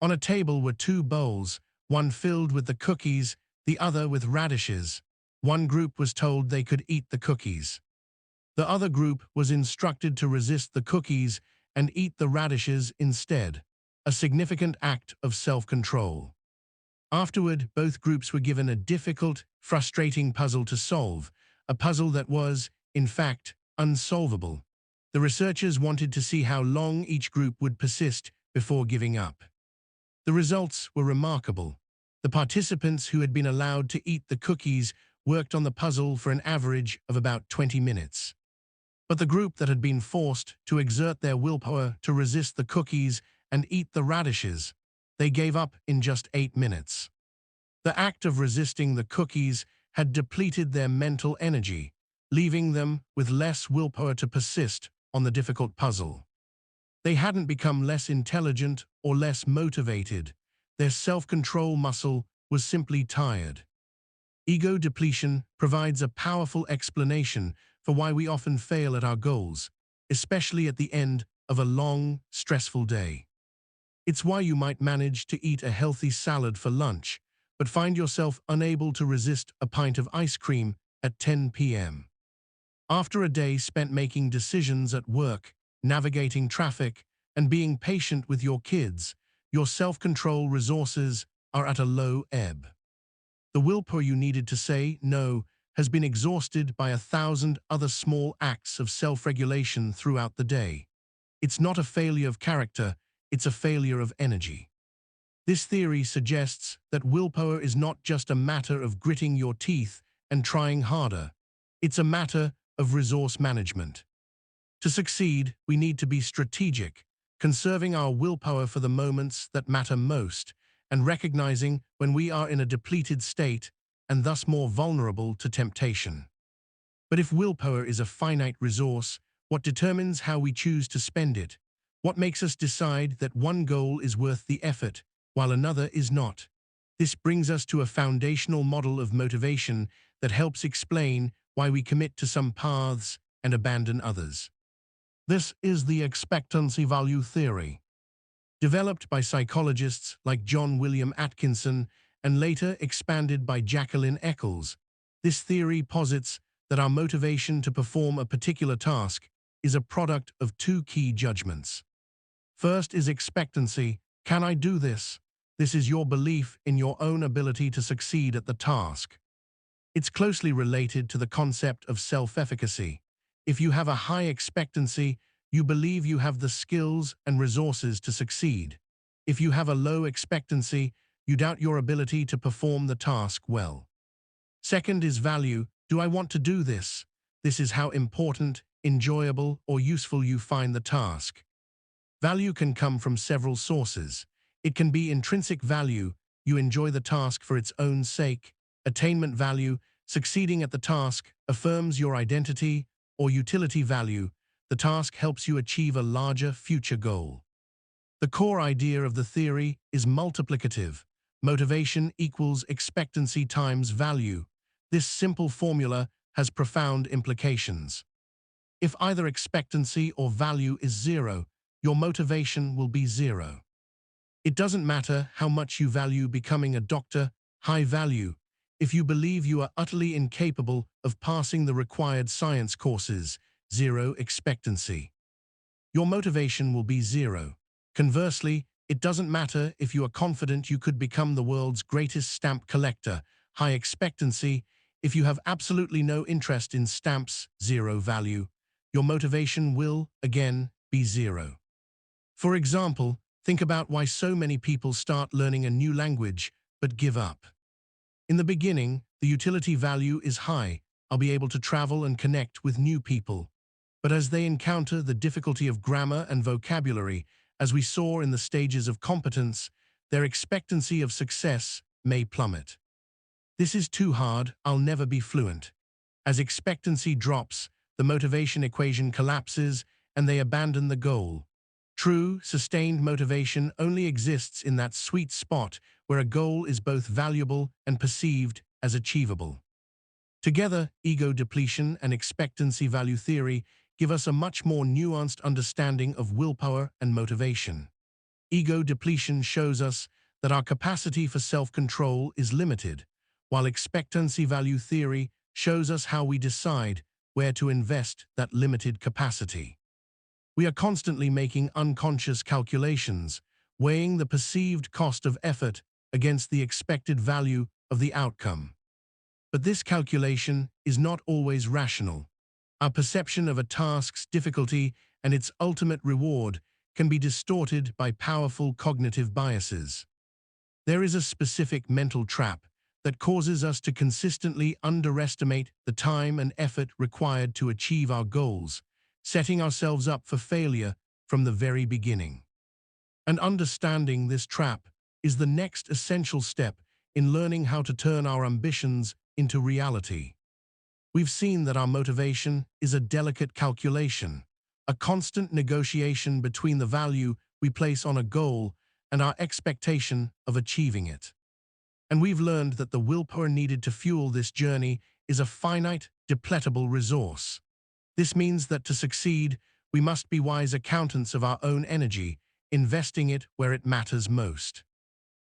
On a table were two bowls, one filled with the cookies, the other with radishes. One group was told they could eat the cookies. The other group was instructed to resist the cookies and eat the radishes instead, a significant act of self-control. Afterward, both groups were given a difficult, frustrating puzzle to solve, a puzzle that was, in fact, unsolvable. The researchers wanted to see how long each group would persist before giving up. The results were remarkable. The participants who had been allowed to eat the cookies worked on the puzzle for an average of about 20 minutes. But the group that had been forced to exert their willpower to resist the cookies and eat the radishes, they gave up in just 8 minutes. The act of resisting the cookies had depleted their mental energy, leaving them with less willpower to persist on the difficult puzzle. They hadn't become less intelligent or less motivated. Their self-control muscle was simply tired. Ego depletion provides a powerful explanation for why we often fail at our goals, especially at the end of a long, stressful day. It's why you might manage to eat a healthy salad for lunch, but find yourself unable to resist a pint of ice cream at 10 p.m. After a day spent making decisions at work, navigating traffic, and being patient with your kids, your self-control resources are at a low ebb. The willpower you needed to say no has been exhausted by 1,000 other small acts of self-regulation throughout the day. It's not a failure of character, it's a failure of energy. This theory suggests that willpower is not just a matter of gritting your teeth and trying harder. It's a matter of resource management. To succeed, we need to be strategic, conserving our willpower for the moments that matter most, and recognizing when we are in a depleted state and thus more vulnerable to temptation. But if willpower is a finite resource, what determines how we choose to spend it? What makes us decide that one goal is worth the effort, while another is not? This brings us to a foundational model of motivation that helps explain why we commit to some paths and abandon others. This is the expectancy value theory. Developed by psychologists like John William Atkinson and later expanded by Jacqueline Eccles, this theory posits that our motivation to perform a particular task is a product of two key judgments. First is expectancy. Can I do this? This is your belief in your own ability to succeed at the task. It's closely related to the concept of self-efficacy. If you have a high expectancy, you believe you have the skills and resources to succeed. If you have a low expectancy, you doubt your ability to perform the task well. Second is value. Do I want to do this? This is how important, enjoyable, or useful you find the task. Value can come from several sources. It can be intrinsic value. You enjoy the task for its own sake. Attainment value. Succeeding at the task affirms your identity. Or utility value. The task helps you achieve a larger future goal. The core idea of the theory is multiplicative. Motivation equals expectancy times value. This simple formula has profound implications. If either expectancy or value is zero, your motivation will be zero. It doesn't matter how much you value becoming a doctor, high value. If you believe you are utterly incapable of passing the required science courses, zero expectancy. Your motivation will be zero. Conversely, it doesn't matter if you are confident you could become the world's greatest stamp collector, high expectancy. If you have absolutely no interest in stamps, zero value. Your motivation will, again, be zero. For example, think about why so many people start learning a new language but give up. In the beginning, the utility value is high. I'll be able to travel and connect with new people. But as they encounter the difficulty of grammar and vocabulary, as we saw in the stages of competence, their expectancy of success may plummet. This is too hard, I'll never be fluent. As expectancy drops, the motivation equation collapses and they abandon the goal. True, sustained motivation only exists in that sweet spot where a goal is both valuable and perceived as achievable. Together, ego depletion and expectancy value theory give us a much more nuanced understanding of willpower and motivation. Ego depletion shows us that our capacity for self-control is limited, while expectancy value theory shows us how we decide where to invest that limited capacity. We are constantly making unconscious calculations, weighing the perceived cost of effort against the expected value of the outcome. But this calculation is not always rational. Our perception of a task's difficulty and its ultimate reward can be distorted by powerful cognitive biases. There is a specific mental trap that causes us to consistently underestimate the time and effort required to achieve our goals, setting ourselves up for failure from the very beginning. And understanding this trap is the next essential step in learning how to turn our ambitions into reality. We've seen that our motivation is a delicate calculation, a constant negotiation between the value we place on a goal and our expectation of achieving it. And we've learned that the willpower needed to fuel this journey is a finite, depletable resource. This means that to succeed, we must be wise accountants of our own energy, investing it where it matters most.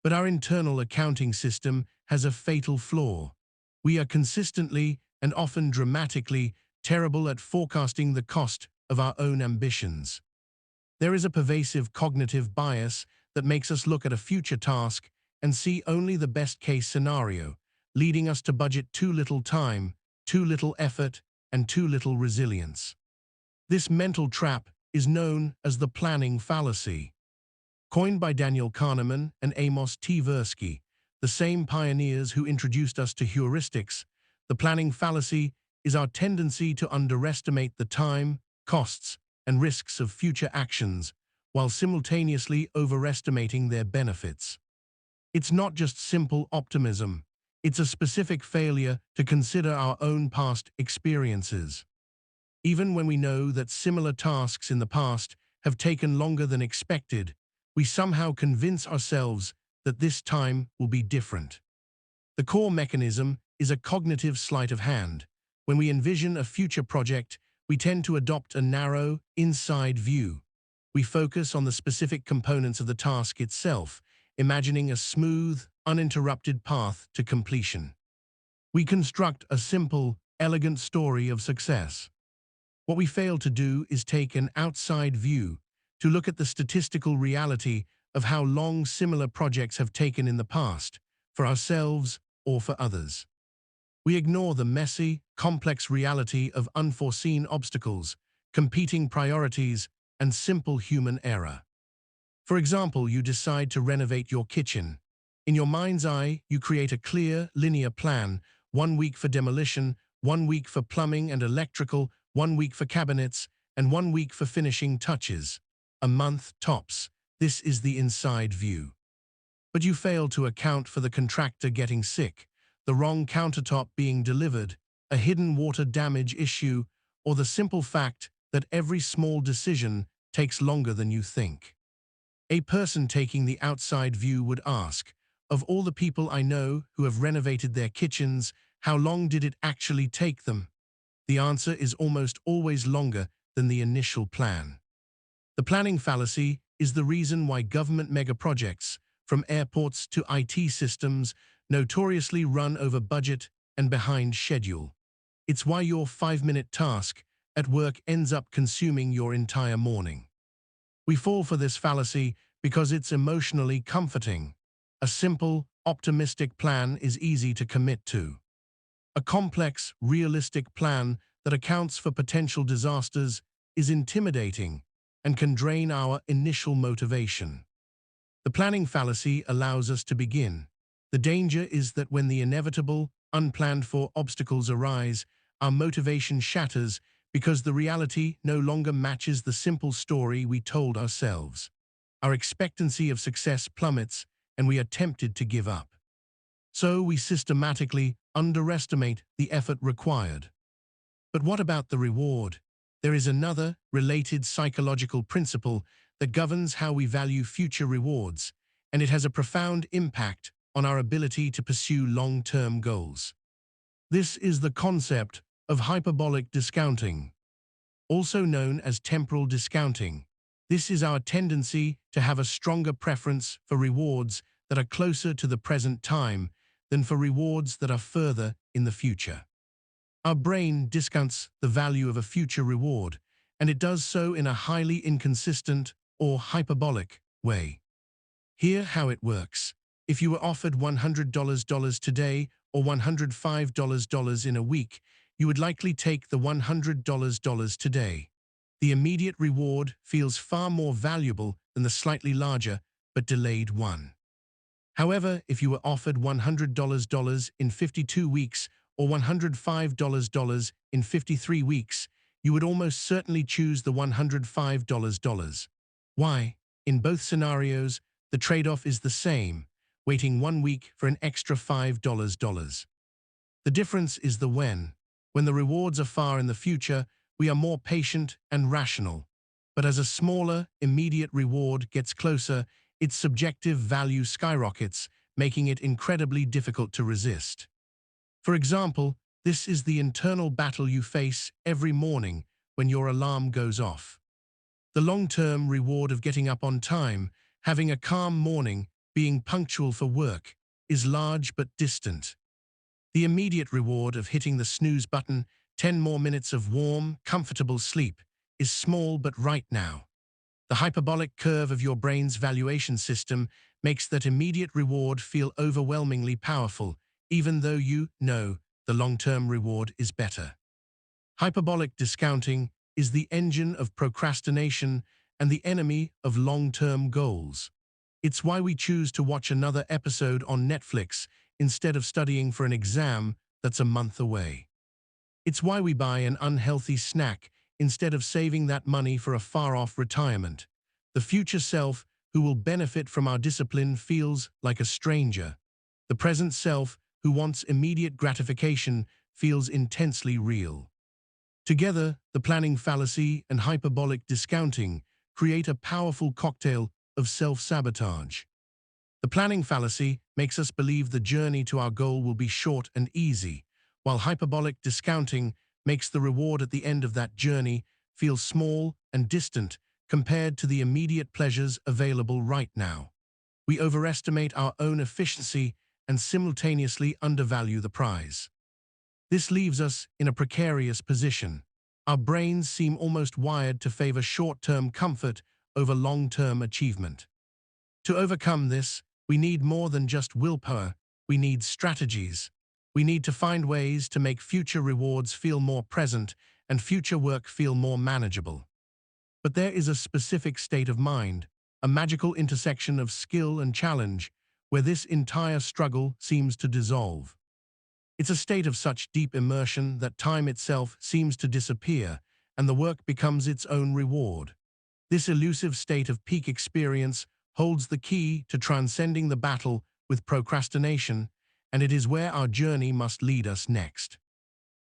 But our internal accounting system has a fatal flaw. We are consistently and often dramatically terrible at forecasting the cost of our own ambitions. There is a pervasive cognitive bias that makes us look at a future task and see only the best-case scenario, leading us to budget too little time, too little effort, and too little resilience. This mental trap is known as the planning fallacy. Coined by Daniel Kahneman and Amos Tversky, the same pioneers who introduced us to heuristics, the planning fallacy is our tendency to underestimate the time, costs, and risks of future actions, while simultaneously overestimating their benefits. It's not just simple optimism, it's a specific failure to consider our own past experiences. Even when we know that similar tasks in the past have taken longer than expected, we somehow convince ourselves that this time will be different. The core mechanism is a cognitive sleight of hand. When we envision a future project, we tend to adopt a narrow, inside view. We focus on the specific components of the task itself, imagining a smooth, uninterrupted path to completion. We construct a simple, elegant story of success. What we fail to do is take an outside view, to look at the statistical reality of how long similar projects have taken in the past, for ourselves or for others. We ignore the messy, complex reality of unforeseen obstacles, competing priorities, and simple human error. For example, you decide to renovate your kitchen. In your mind's eye, you create a clear, linear plan: 1 week for demolition, 1 week for plumbing and electrical, 1 week for cabinets, and 1 week for finishing touches. A month tops. This is the inside view. But you fail to account for the contractor getting sick, the wrong countertop being delivered, a hidden water damage issue, or the simple fact that every small decision takes longer than you think. A person taking the outside view would ask, of all the people I know who have renovated their kitchens, how long did it actually take them? The answer is almost always longer than the initial plan. The planning fallacy is the reason why government megaprojects, from airports to IT systems, notoriously run over budget and behind schedule. It's why your 5-minute task at work ends up consuming your entire morning. We fall for this fallacy because it's emotionally comforting. A simple, optimistic plan is easy to commit to. A complex, realistic plan that accounts for potential disasters is intimidating, and can drain our initial motivation. The planning fallacy allows us to begin. The danger is that when the inevitable, unplanned-for obstacles arise, our motivation shatters because the reality no longer matches the simple story we told ourselves. Our expectancy of success plummets, and we are tempted to give up. So we systematically underestimate the effort required. But what about the reward? There is another, related psychological principle that governs how we value future rewards, and it has a profound impact on our ability to pursue long-term goals. This is the concept of hyperbolic discounting, also known as temporal discounting. This is our tendency to have a stronger preference for rewards that are closer to the present time than for rewards that are further in the future. Our brain discounts the value of a future reward, and it does so in a highly inconsistent or hyperbolic way. Hear how it works. If you were offered $100 today or $105 in a week, you would likely take the $100 today. The immediate reward feels far more valuable than the slightly larger but delayed one. However, if you were offered $100 in 52 weeks or $105 in 53 weeks, you would almost certainly choose the $105. Why? In both scenarios, the trade-off is the same, waiting 1 week for an extra $5. The difference is the when. When the rewards are far in the future, we are more patient and rational. But as a smaller, immediate reward gets closer, its subjective value skyrockets, making it incredibly difficult to resist. For example, this is the internal battle you face every morning when your alarm goes off. The long-term reward of getting up on time, having a calm morning, being punctual for work, is large but distant. The immediate reward of hitting the snooze button, 10 more minutes of warm, comfortable sleep, is small but right now. The hyperbolic curve of your brain's valuation system makes that immediate reward feel overwhelmingly powerful, even though you know the long-term reward is better. Hyperbolic discounting is the engine of procrastination and the enemy of long-term goals. It's why we choose to watch another episode on Netflix instead of studying for an exam that's a month away. It's why we buy an unhealthy snack instead of saving that money for a far-off retirement. The future self who will benefit from our discipline feels like a stranger. The present self who wants immediate gratification feels intensely real. Together, the planning fallacy and hyperbolic discounting create a powerful cocktail of self-sabotage. The planning fallacy makes us believe the journey to our goal will be short and easy, while hyperbolic discounting makes the reward at the end of that journey feel small and distant compared to the immediate pleasures available right now. We overestimate our own efficiency and simultaneously undervalue the prize. This leaves us in a precarious position. Our brains seem almost wired to favor short-term comfort over long-term achievement. To overcome this, we need more than just willpower. We need strategies. We need to find ways to make future rewards feel more present and future work feel more manageable. But there is a specific state of mind, a magical intersection of skill and challenge, where this entire struggle seems to dissolve. It's a state of such deep immersion that time itself seems to disappear, and the work becomes its own reward. This elusive state of peak experience holds the key to transcending the battle with procrastination, and it is where our journey must lead us next.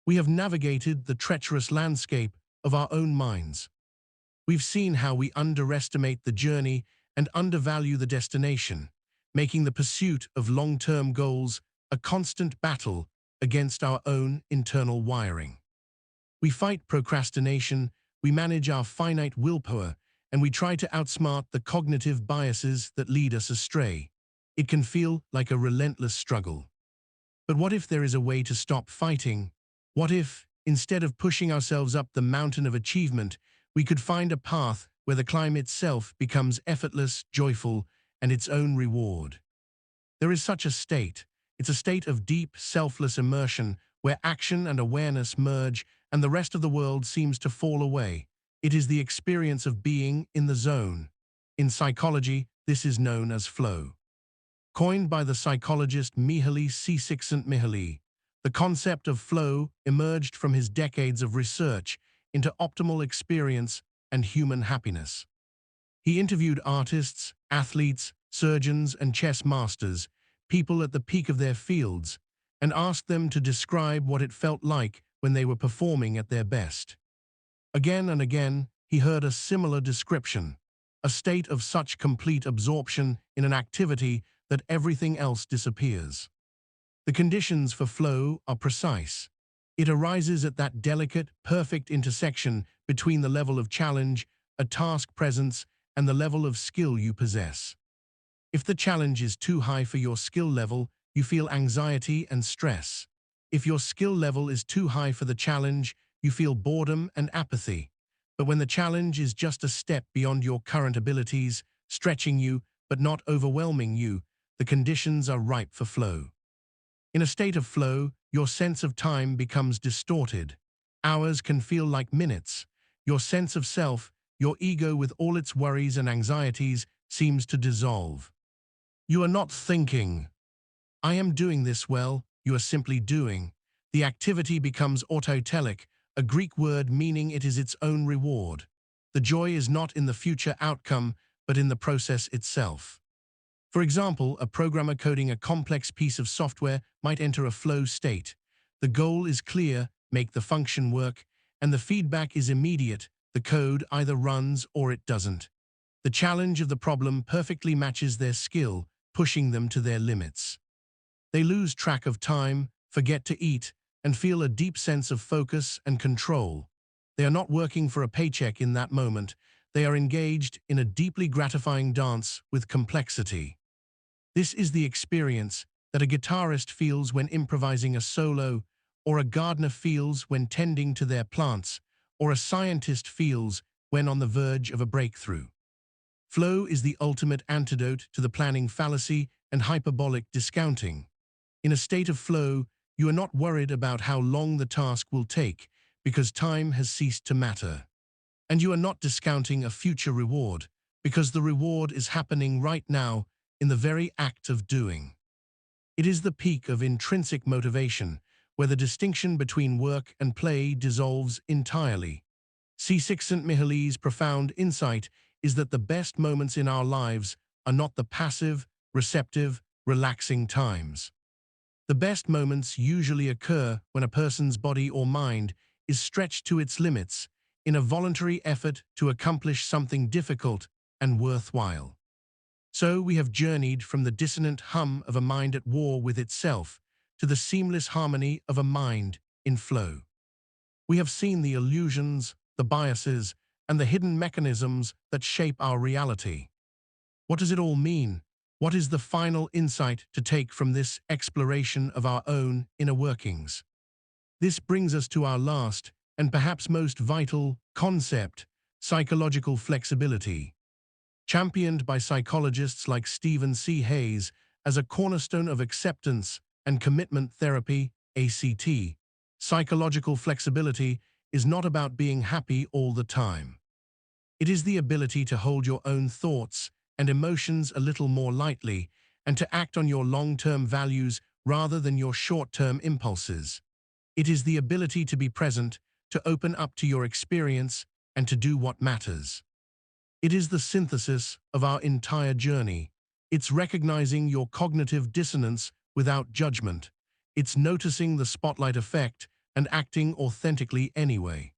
We have navigated the treacherous landscape of our own minds. We've seen how we underestimate the journey and undervalue the destination, making the pursuit of long-term goals a constant battle against our own internal wiring. We fight procrastination, we manage our finite willpower, and we try to outsmart the cognitive biases that lead us astray. It can feel like a relentless struggle. But what if there is a way to stop fighting? What if, instead of pushing ourselves up the mountain of achievement, we could find a path where the climb itself becomes effortless, joyful, and its own reward? There is such a state. It's a state of deep, selfless immersion where action and awareness merge and the rest of the world seems to fall away. It is the experience of being in the zone. In psychology, this is known as flow. Coined by the psychologist Mihaly Csikszentmihalyi, the concept of flow emerged from his decades of research into optimal experience and human happiness. He interviewed artists, athletes, surgeons, and chess masters, people at the peak of their fields, and asked them to describe what it felt like when they were performing at their best. Again and again, he heard a similar description, a state of such complete absorption in an activity that everything else disappears. The conditions for flow are precise. It arises at that delicate, perfect intersection between the level of challenge, a task presence, and the level of skill you possess. If the challenge is too high for your skill level, you feel anxiety and stress. If your skill level is too high for the challenge, you feel boredom and apathy. But when the challenge is just a step beyond your current abilities, stretching you but not overwhelming you, the conditions are ripe for flow. In a state of flow, your sense of time becomes distorted. Hours can feel like minutes. Your sense of self, your ego with all its worries and anxieties, seems to dissolve. You are not thinking, "I am doing this well," you are simply doing. The activity becomes autotelic, a Greek word meaning it is its own reward. The joy is not in the future outcome, but in the process itself. For example, a programmer coding a complex piece of software might enter a flow state. The goal is clear, make the function work, and the feedback is immediate. The code either runs or it doesn't. The challenge of the problem perfectly matches their skill, pushing them to their limits. They lose track of time, forget to eat, and feel a deep sense of focus and control. They are not working for a paycheck in that moment. They are engaged in a deeply gratifying dance with complexity. This is the experience that a guitarist feels when improvising a solo, or a gardener feels when tending to their plants, or a scientist feels when on the verge of a breakthrough. Flow is the ultimate antidote to the planning fallacy and hyperbolic discounting. In a state of flow, you are not worried about how long the task will take because time has ceased to matter. And you are not discounting a future reward because the reward is happening right now in the very act of doing. It is the peak of intrinsic motivation, where the distinction between work and play dissolves entirely. Csikszentmihalyi's profound insight is that the best moments in our lives are not the passive, receptive, relaxing times. The best moments usually occur when a person's body or mind is stretched to its limits in a voluntary effort to accomplish something difficult and worthwhile. So we have journeyed from the dissonant hum of a mind at war with itself to the seamless harmony of a mind in flow. We have seen the illusions, the biases, and the hidden mechanisms that shape our reality. What does it all mean? What is the final insight to take from this exploration of our own inner workings? This brings us to our last and perhaps most vital concept, psychological flexibility. Championed by psychologists like Stephen C. Hayes as a cornerstone of acceptance and commitment therapy, ACT, psychological flexibility is not about being happy all the time. It is the ability to hold your own thoughts and emotions a little more lightly and to act on your long-term values rather than your short-term impulses. It is the ability to be present, to open up to your experience, and to do what matters. It is the synthesis of our entire journey. It's recognizing your cognitive dissonance without judgment. It's noticing the spotlight effect and acting authentically anyway.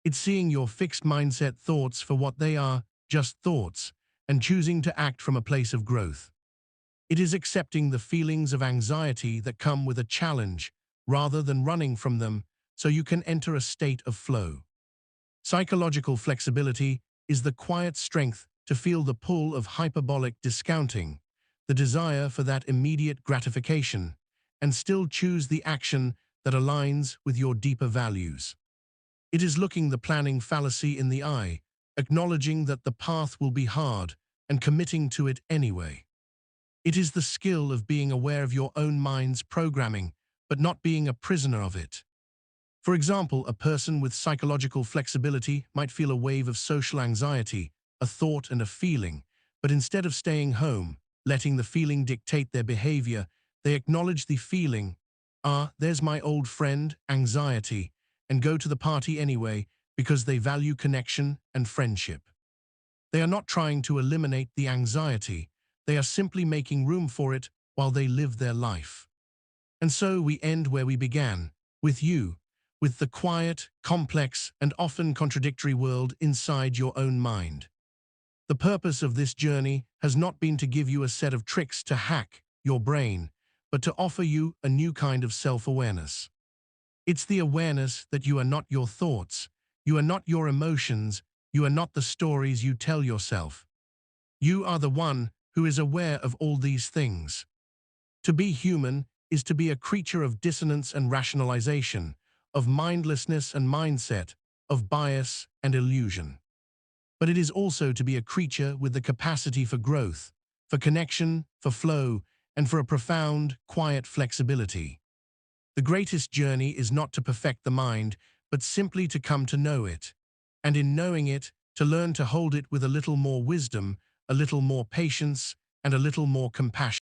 It's seeing your fixed mindset thoughts for what they are, just thoughts, and choosing to act from a place of growth. It is accepting the feelings of anxiety that come with a challenge rather than running from them so you can enter a state of flow. Psychological flexibility is the quiet strength to feel the pull of hyperbolic discounting, the desire for that immediate gratification, and still choose the action that aligns with your deeper values. It is looking the planning fallacy in the eye, acknowledging that the path will be hard, and committing to it anyway. It is the skill of being aware of your own mind's programming, but not being a prisoner of it. For example, a person with psychological flexibility might feel a wave of social anxiety, a thought and a feeling, but instead of staying home, letting the feeling dictate their behavior, they acknowledge the feeling, there's my old friend, anxiety, and go to the party anyway because they value connection and friendship. They are not trying to eliminate the anxiety, they are simply making room for it while they live their life. And so we end where we began, with you, with the quiet, complex, and often contradictory world inside your own mind. The purpose of this journey has not been to give you a set of tricks to hack your brain, but to offer you a new kind of self-awareness. It's the awareness that you are not your thoughts, you are not your emotions, you are not the stories you tell yourself. You are the one who is aware of all these things. To be human is to be a creature of dissonance and rationalization, of mindlessness and mindset, of bias and illusion. But it is also to be a creature with the capacity for growth, for connection, for flow, and for a profound, quiet flexibility. The greatest journey is not to perfect the mind, but simply to come to know it. And in knowing it, to learn to hold it with a little more wisdom, a little more patience, and a little more compassion.